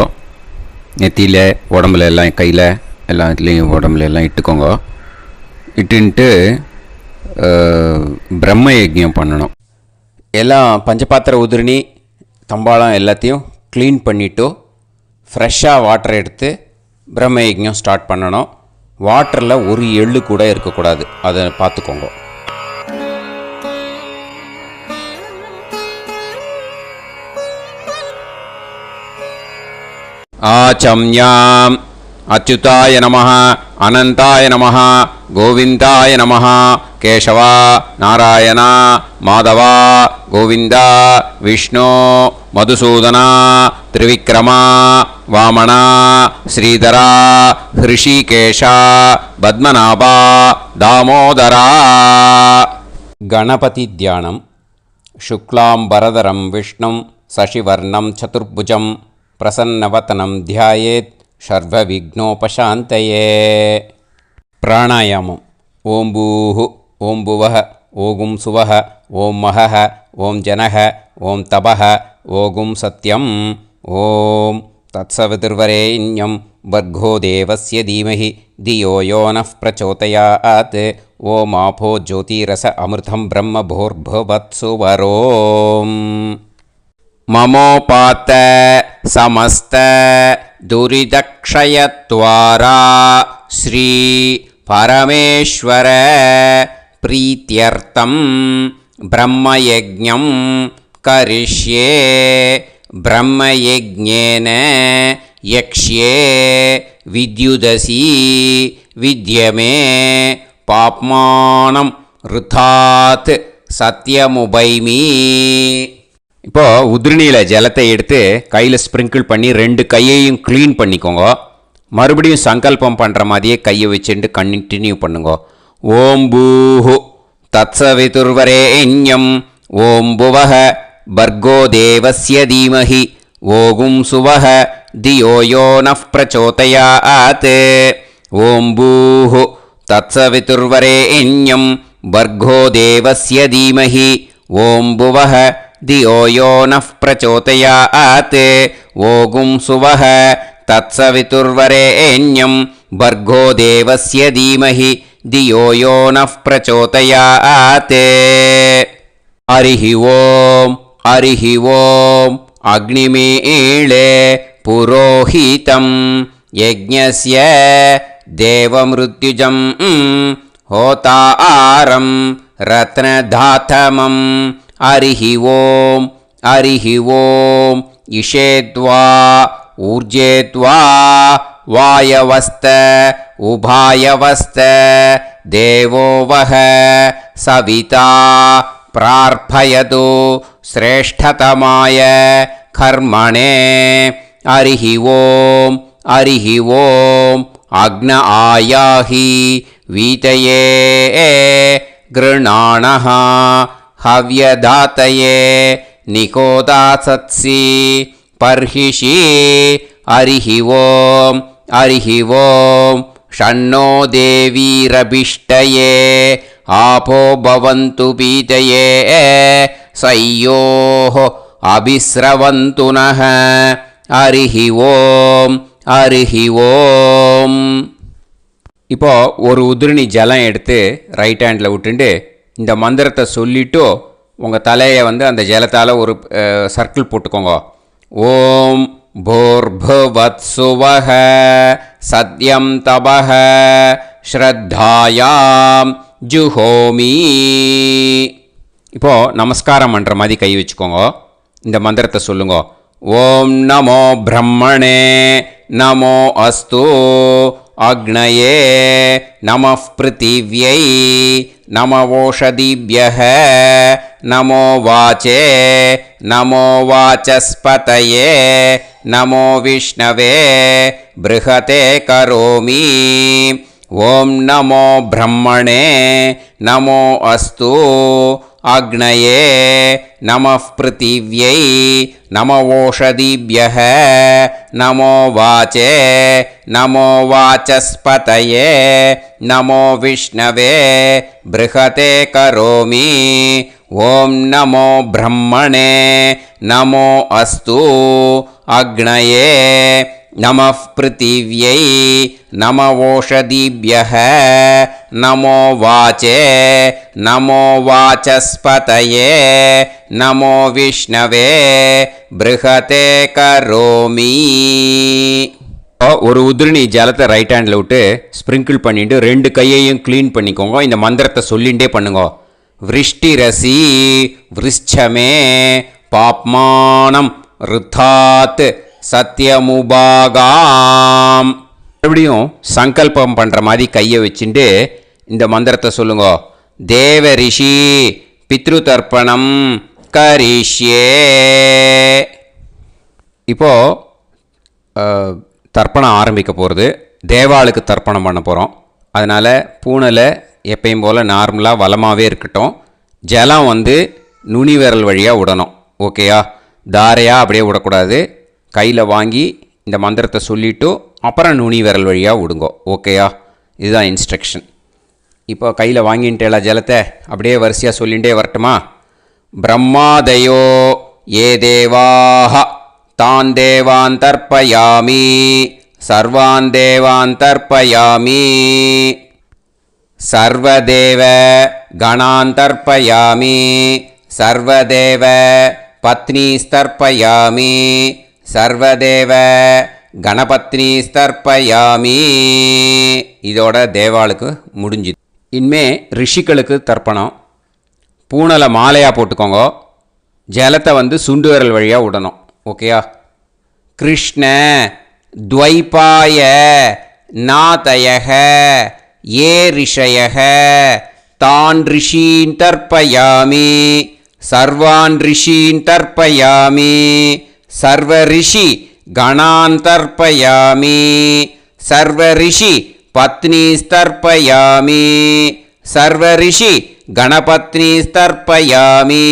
நெத்தியில், உடம்புல எல்லாம், கையில் எல்லா இதுலேயும் உடம்புல எல்லாம் இட்டுக்கோங்க. இட்டுன்ட்டு பிரம்ம யஜ்ஞம் பண்ணணும். எல்லாம் பஞ்சபாத்திர உதிரணி தம்பாளம் எல்லாத்தையும் க்ளீன் பண்ணிவிட்டு ஃப்ரெஷ்ஷாக வாட்டர் எடுத்து பிரம்ம யஜ்ஞம் ஸ்டார்ட் பண்ணணும். வாட்டரில் ஒரு எள்ளு கூட இருக்கக்கூடாது, அதை பார்த்துக்கோங்க. ஆச்சம்யாம் அச்சுதாய நமஹ, அனந்தாய நமஹ, கோவிந்தாய நமஹ, கேசவா, நாராயணா, மாதவா, கோவிந்தா, விஷ்ணு, மதுசூதனா, திரிவிக்ரமா, வாமனா, ஸ்ரீதரா, ஹிருஷிகேஷா, பத்மநாபா, தாமோதரா. கணபதி தியானம். சுக்லாம்பரதரம் விஷ்ணும் சசிவர்ணம் சதுர்புஜம் பிரசன்னவதனம் தியாயேத் சர்வவிக்னோபசாந்தயே. பிராணாயாமம். ஓம் பூஹு, ஓம் புவஹ, ஓகும் சுவஹ, ஓம் மஹஹ, ஓம் ஜனஹ, ஓம் தபஹ, ஓகும் சத்யம். ஓம் தத்சவிதுர்வரேண்யம் வர்கோ தேவஸ்ய தீமஹி தியோ யோ நः பிரச்சோதயாத். ஓம் ஆபோ ஜோதிரஸ அமிர்தம் பிரம்ம பூர்புவத்சு வரோம். மமோபாத்த சமஸ்த துரிதக்ஷயத்வாரா ஸ்ரீ பரமேஸ்வர பிரீத்யர்த்தம் பிரம்மயஜ்ஞம் கரிஷ்யே. பிரம்மயஜ்ஞேன யக்ஷ்யே வித்யுதசி வித்யமே பாப்மானம் ருதாத் சத்யமுபைமி. இப்போது உதிரணியில் ஜலத்தை எடுத்து கையில் ஸ்ப்ரிங்கிள் பண்ணி 2 கையையும் க்ளீன் பண்ணிக்கோங்க. மறுபடியும் சங்கல்பம் பண்ணுற மாதிரியே கையை வச்சுட்டு கண்டினியூ பண்ணுங்க. ஓம் பூஹு தத்சவிதுர்வரேண்யம் ஓம் புவஹ பர்கோ தேவஸ்ய தீமஹி ஓகும் சுவஹ தியோ யோ நः பிரச்சோதயாத். ஓம் பூஹு தத்சவிதுர்வரேண்யம் பர்கோ தேவஸ்ய தீமஹி ஓம் புவஹ தியோ யோ நः பிரச்சோதயாத். ஓகும் சுவஹ தத்சவிதுர்வரேண்யம் பர்கோ தேவஸ்ய தீமஹி धियो यो नः प्रचोदयात् हरिः ओम् अग्निमीळे पुरोहितं यज्ञस्य देवमृत्युजं होतारं रत्नधातमं हरिः ओम् इषेद्वा ऊर्जेद्वा वायवस्त उभायवस्त देवो वः सविता प्रार्थयतु श्रेष्ठतमाय कर्मणे हरिः ओम् अग्न आयाहि वीतये गृणाणः हव्यदातये निकोदासत्सि पर्हिषि हरिः ओम् षण्णो देवीरभिष्टये आपो भवन्तु पीतये सयोः अभिस्रवन्तु नः हरिः ओम् இப்போ ஒரு உதிரணி ஜலம் எடுத்து ரைட் ஹேண்டில் விட்டுண்டு இந்த மந்திரத்தை சொல்லிவிட்டு உங்கள் தலையை வந்து அந்த ஜலத்தால் ஒரு சர்க்கிள் போட்டுக்கோங்க. ஓம் भूर्भुवत्सुवः सद्यं तपः ஸ்ரத்தாயாம் ஜுஹோமி. இப்போது நமஸ்காரம் பண்ணுற மாதிரி கை வச்சுக்கோங்க. இந்த மந்திரத்தை சொல்லுங்க. ஓம் நமோ பிரம்மணே நமோ அஸ்து அக்னயே நமः பிருத்திவ்யை நம ஓஷதிभ्यः நமோ வாச்சே நமோ வாசஸ்பதயே நமோ விஷ்ணவே ப்ருஹதே கரோமி. ஓம் நமோ பிரம்மணே நமோ அஸ்து அக்னயே நமः பிருத்திவ்யை நம ஓஷதிभ्यः நமோ வாச்சே நமோ வாசஸ்பதயே நமோ விஷ்ணவே ப்ருஹதே கரோமி. ஓம் நமோ பிரம்மணே நமோ அஸ்து அக்னயே நமः பிருத்திவ்யை நம ஓஷதிभ्यः நமோ வாச்சே நமோ வாசஸ்பதயே நமோ விஷ்ணவே ப்ருஹதே கரோமி. ஒரு உதிரணி ஜலத்தை ரைட் ஹேண்டில் விட்டு ஸ்ப்ரிங்கிள் பண்ணிட்டு ரெண்டு கையையும் க்ளீன் பண்ணிக்கோங்க. இந்த மந்திரத்தை சொல்லிகிட்டே பண்ணுங்க. விருஷ்டிரசி விருஷ்சமே பாப்மானம் ருத்தாத் சத்யமுபாகாம். மறுபடியும் சங்கல்பம் பண்ணுற மாதிரி கையை வச்சுட்டு இந்த மந்திரத்தை சொல்லுங்க. தேவ ரிஷி பித்ரு தர்ப்பணம் கரிஷ்யே. இப்போது தர்ப்பணம் ஆரம்பிக்க போகிறது. தேவாளுக்கு தர்ப்பணம் பண்ண போகிறோம். அதனால் பூனலை எப்பயும் போல் நார்மலாக வளமாகவே இருக்கட்டும். ஜலம் வந்து நுனி விரல் வழியாக விடணும். ஓகேயா? தாரையாக அப்படியே விடக்கூடாது. கையில் வாங்கி இந்த மந்திரத்தை சொல்லிவிட்டு அப்புறம் நுனி விரல் வழியாக விடுங்கோ. ஓகேயா? இதுதான் இன்ஸ்ட்ரக்ஷன். இப்போ கையில் வாங்கின்ட்டேல ஜலத்தை அப்படியே வரிசையாக சொல்லிகிட்டே வரட்டுமா? பிரம்மாதயோ ஏ தேவாஹ தான் தேவான் தர்ப்பயாமி சர்வான் தேவான் தர்ப்பயாமி சர்வதேவ கணான் தர்ப்பயாமி சர்வதேவ பத்னீஸ்தர்ப்பயாமி சர்வதேவ கணபத்னீஸ்தர்ப்பயாமி. இதோட தேவாளுக்கு முடிஞ்சுது. இனிமே ரிஷிகளுக்கு தர்ப்பணம். பூனலை மாலையாக போட்டுக்கோங்க. ஜலத்தை வந்து சுண்டு விரல் வழியாக விடணும். ஓகேயா? கிருஷ்ண துவைபாய நாதயக ஏ ரிஷயக தான் ரிஷீன் தர்ப்பயாமி சர்வான் ரிஷீன் தர்ப்பயாமி சர்வ ரிஷி கணான் தர்ப்பயாமி சர்வ ரிஷி பத்னீஸ்தர்ப்பயாமி சர்வ ரிஷி கணபத்னீஸ்தர்ப்பயாமி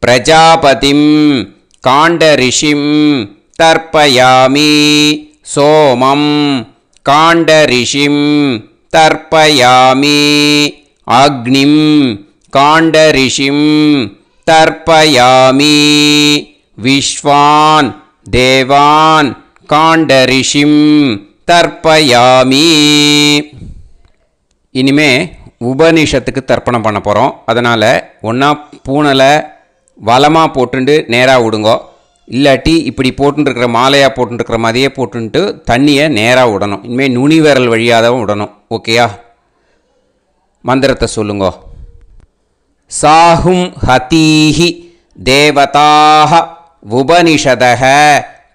பிரஜாபதிம் காண்டரிஷிம் தர்ப்பயாமி சோமம் காண்டரிஷிம் தர்ப்பயாமி அக்னிம் காண்டரிஷிம் தர்ப்பயாமி விஸ்வான் தேவான் காண்டரிஷிம் தர்ப்பயாமி. இனிமே உபநிஷத்துக்கு தர்ப்பணம் பண்ண போகிறோம். அதனால் ஒன்றா பூனலை வலமாக போட்டுண்டு நேராக விடுங்கோ, இல்லாட்டி இப்படி போட்டுருக்கிற மாலையாக போட்டுருக்கிற மாதிரியே போட்டுன்ட்டு தண்ணியை நேராக விடணும். இனிமேல் நுனி விரல் வழியாக தான் விடணும். ஓகேயா? மந்திரத்தை சொல்லுங்கோ. சாஹும் ஹதீஹி தேவதாக உபனிஷதக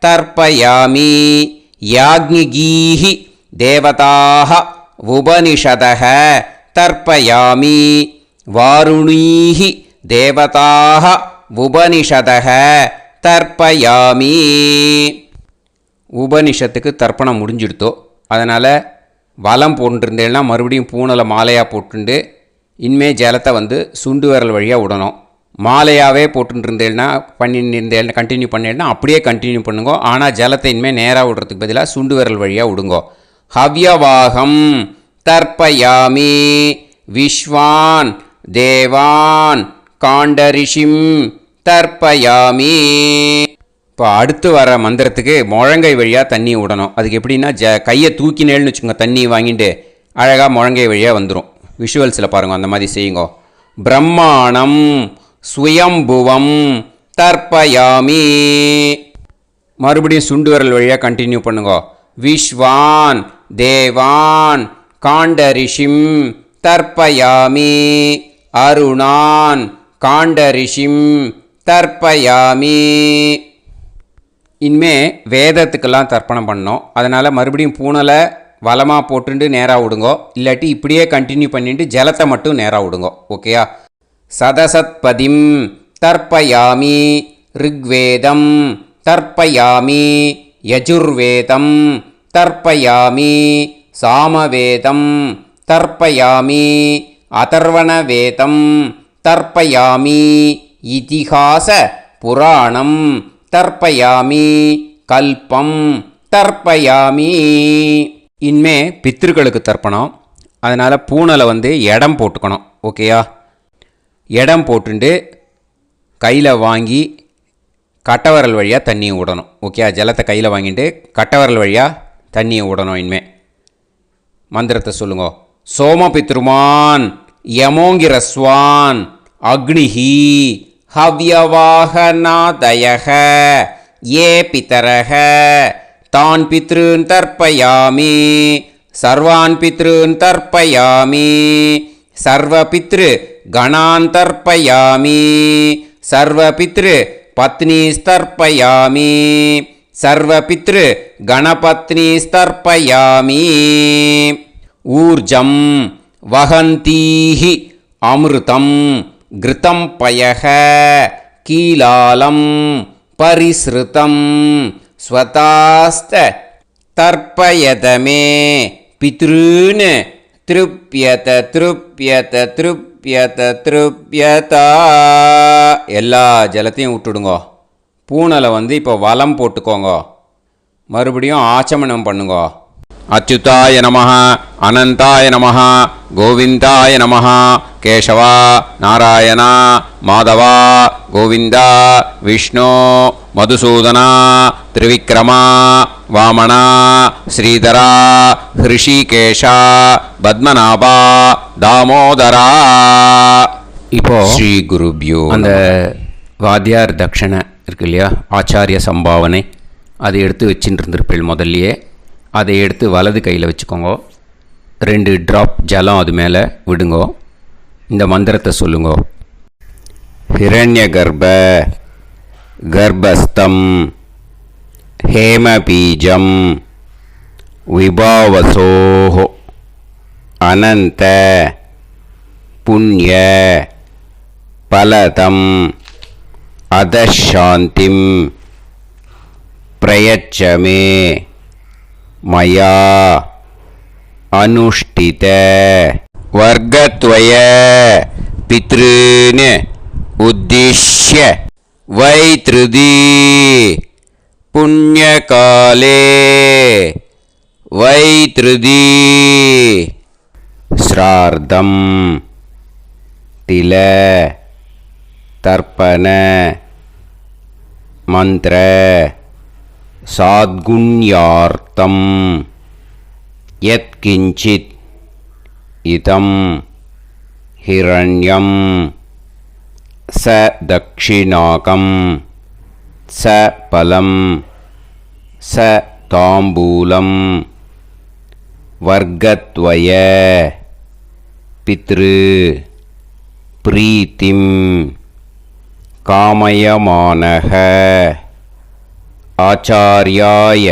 தர்ப்பயாமி யாக்ஞிகீஹி தேவதாக உபனிஷதக தர்ப்பயாமி வாருணீஹி தேவதாக உபனிஷதக தர்ப்பயாமி. உபனிஷத்துக்கு தர்ப்பணம் முடிஞ்சிடுத்தோ, அதனால் வலம் போட்டுருந்தேன்னா மறுபடியும் பூனலை மாலையாக போட்டுண்டு இனிமே ஜலத்தை சுண்டு விரல் வழியாக விடணும். மாலையாகவே போட்டுருந்தேன்னா பண்ணிருந்தேன்னா கண்டினியூ பண்ணேன்னா அப்படியே கண்டினியூ பண்ணுங்கோ. ஆனால் ஜலத்தை இனிமேல் நேராக விடுறதுக்கு பதிலாக சுண்டு விரல் வழியாக விடுங்கோ. ஹவ்யவாகம் தர்ப்பயாமி விஸ்வான் தேவான் காண்டரிஷிம் தர்ப்பயாமி. இப்போ அடுத்து வர மந்திரத்துக்கு முழங்கை வழியாக தண்ணி விடணும். அதுக்கு எப்படின்னா கையை தூக்கினேன்னு வச்சுக்கோங்க, தண்ணி வாங்கிட்டு அழகாக முழங்கை வழியாக வந்துடும். விஷுவல்ஸில் பாருங்கள், அந்த மாதிரி செய்யுங்கோ. பிரம்மாணம் சுயம்புவம் தர்ப்பயாமி. மறுபடியும் சுண்டு விரல் வழியாக கண்டினியூ பண்ணுங்கோ. விஸ்வான் தேவான் காண்டரிஷிம் தர்ப்பயாமி அருணான் காண்டரிஷிம் தர்ப்பயாமி. இனிமே வேதத்துக்கெல்லாம் தர்ப்பணம் பண்ணோம். அதனால் மறுபடியும் பூனலை வலமாக போட்டுட்டு நேராக விடுங்கோ, இல்லாட்டி இப்படியே கண்டினியூ பண்ணிட்டு ஜலத்தை மட்டும் நேராக விடுங்கோ. ஓகேயா? சதசத்பதிம் தர்ப்பயாமி ரிக்வேதம் தர்ப்பயாமி யஜுர்வேதம் தர்ப்பயாமி சாமவேதம் தர்ப்பயாமி அதர்வணவேதம் தர்ப்பயாமி இதிஹாச புராணம் தர்ப்பயாமி கல்பம் தர்ப்பயாமி. இனிமே பித்ருக்களுக்கு தர்ப்பணம். அதனால் பூனலை இடம் போட்டுக்கணும். ஓகேயா? இடம் போட்டுண்டு கையில் வாங்கி கட்டவரல் வழியாக தண்ணியை விடணும். ஓகே? ஜலத்தை கையில் வாங்கிட்டு கட்டவரல் வழியாக தண்ணியை விடணும். இனிமே மந்திரத்தை சொல்லுங்க. சோமபித்ருமான் யமோங்கிரஸ்வான் அக்னிஹி ஹவ்யவாகநாதயக ஏ பிதரக தான் பித்ருன் தர்ப்பயாமி சர்வான் பித்ருன் தர்ப்பயாமி சர்வபித்ரு கணான் தர்ப்பயாமி சர்வபித்ரு பத்னிஸ்தர்ப்பயாமி சர்வபித்ரு கணபத்னிஸ்தர்ப்பயாமி. ஊர்ஜம் வஹந்தீஹி அமிர்தம் கிருதம் பயக கீலாலம் பரிஸ்ருதம் ஸ்வதாஸ்த தர்ப்பயதமே பித்ருன் திருப்யத திருப்யத திருப்யத திருப்யதா. எல்லா ஜலத்தையும் விட்டுடுங்கோ. பூனலை இப்போ வலம் போட்டுக்கோங்க. மறுபடியும் ஆச்சமனம் பண்ணுங்கோ. அச்சுதாய நமஹ அனந்தாய நமஹ கோவிந்தாய நமஹ கேசவா நாராயணா மாதவா கோவிந்தா விஷ்ணு மதுசூதனா திரிவிக்ரமா வாமனா ஸ்ரீதரா ஹிருஷிகேஷா பத்மநாபா தாமோதரா. இப்போ ஸ்ரீ குருப்யோ அந்த வாத்தியார் தட்சணை இருக்கு இல்லையா, ஆச்சாரிய சம்பாவனை, அதை எடுத்து வச்சுட்டு இருந்திருப்பேள். முதல்லையே அதை எடுத்து வலது கையில் வச்சுக்கோங்க. 2 ட்ராப் ஜலம் அது மேலே விடுங்கோ. இந்த மந்திரத்தை சொல்லுங்கோ. ஹிரண்ய கர்ப்ப கர்ப்பஸ்தம் ஹேமபீஜம் விபாவசோஹோ அனந்த புண்ணிய பலதம் அதசாந்திம் பிரயச்சமே மயா அனுஷ்டித வர்க்கத்வய பித்ருன் உத்திஷ்ய வைத்ருதி புண்ணியகாலே வைத்ருதி ஸ்ரார்த்தம் தில தர்ப்பண மந்திர சாத்குண்யார்த்தம் யத்கிஞ்சித் இதம் ஹிரண்யம் ச தக்ஷிணாகம் ச பலம் ச தாம்பூலம் வர்க்கத்வய பித்ரு பிரீத்திம் காமயமானஹ ஆச்சார்யாய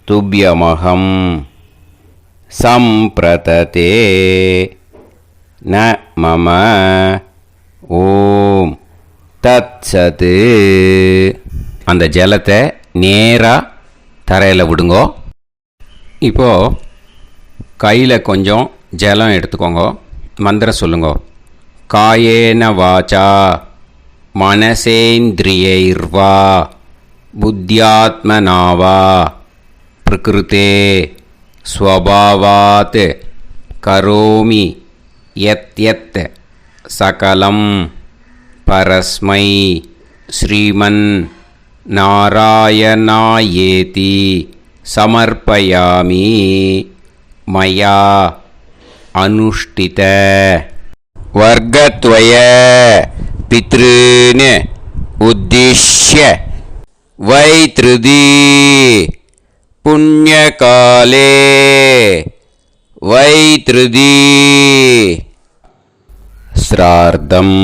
துப்யமகம் சம்பிரததே ந மம ஓம் தத்சத். அந்த ஜலத்தை நேராக தரையில் விடுங்கோ. இப்போது கையில் கொஞ்சம் ஜலம் எடுத்துக்கோங்க. மந்திரம் சொல்லுங்க. காயேன வாச்சா மனசேந்திரியைர்வா புத்தியாத்மனாவா பிரகிருதே ஸ்வபாவாத் கரோமி யத் யத் சகலம் பரஸ்மை ஸ்ரீமன் நாராயணாயேதி சமர்ப்பயாமி மயா அனுஷ்டித வர்க்கத்வய பித்ருன் உத்திஷ்ய வைத்ருதி புண்ணியகாலே வைத்ருதி ஸ்ரார்த்தம்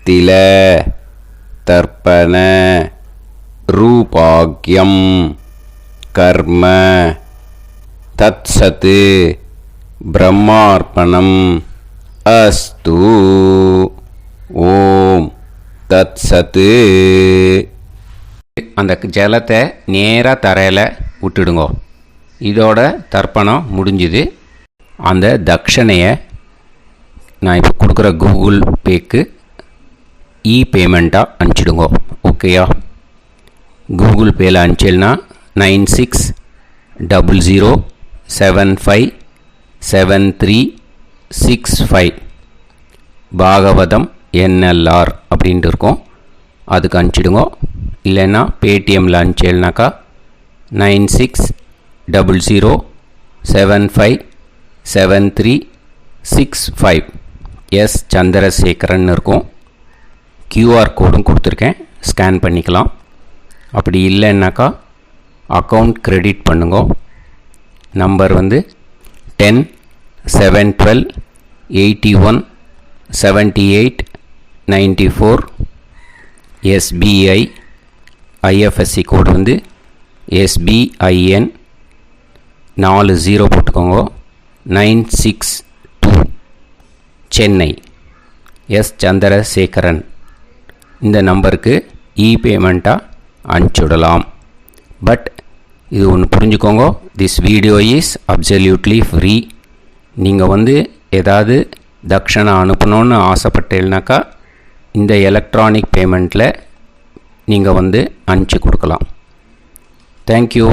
தில தர்ப்பண ரூபாக்யம் கர்ம தத்சத் பிரம்மார்ப்பணம் அஸ்து. ஓம் தத்சத். அந்த ஜலத்தை நேராக தரையில் விட்டுடுங்க. இதோட தர்ப்பணம் முடிஞ்சுது. அந்த தட்சணையை நான் இப்போ கொடுக்குற கூகுள் பேக்கு பேமெண்ட்டாக அனுப்பிச்சிடுங்க. ஓகேயா? கூகுள் பேயில் அனுப்பிச்சில்னா 9600757365 பாகவதம் NLR அப்படின்ட்டு இருக்கும். அதுக்கு அனுப்பிச்சிடுங்க. இல்லைன்னா பேடிஎம்மில் அனுப்பிச்சில்னாக்கா 9600757365 எஸ் சந்திரசேகரன் இருக்கும். கியூஆர் கோடும் கொடுத்துருக்கேன், ஸ்கேன் பண்ணிக்கலாம். அப்படி இல்லைன்னாக்கா அக்கௌண்ட் கிரெடிட் பண்ணுங்க. நம்பர் வந்து 10-7-12-81-78-94. எஸ்பிஐ. ஐஎஃப்எஸ்சி கோடு வந்து SBIN 40 போட்டுக்கோங்க. 962 சென்னை. எஸ் சந்திரசேகரன். இந்த நம்பருக்கு பேமெண்ட்டாக அனுப்பிச்சுடலாம். பட் இது ஒன்று புரிஞ்சுக்கோங்க, this video is absolutely free. நீங்கள் வந்து ஏதாவது தட்சணை அனுப்பணுன்னு ஆசைப்பட்டேன்னாக்கா இந்த எலக்ட்ரானிக் பேமெண்ட்டில் நீங்கள் வந்து அனுப்பிச்சி கொடுக்கலாம். தேங்க்யூ.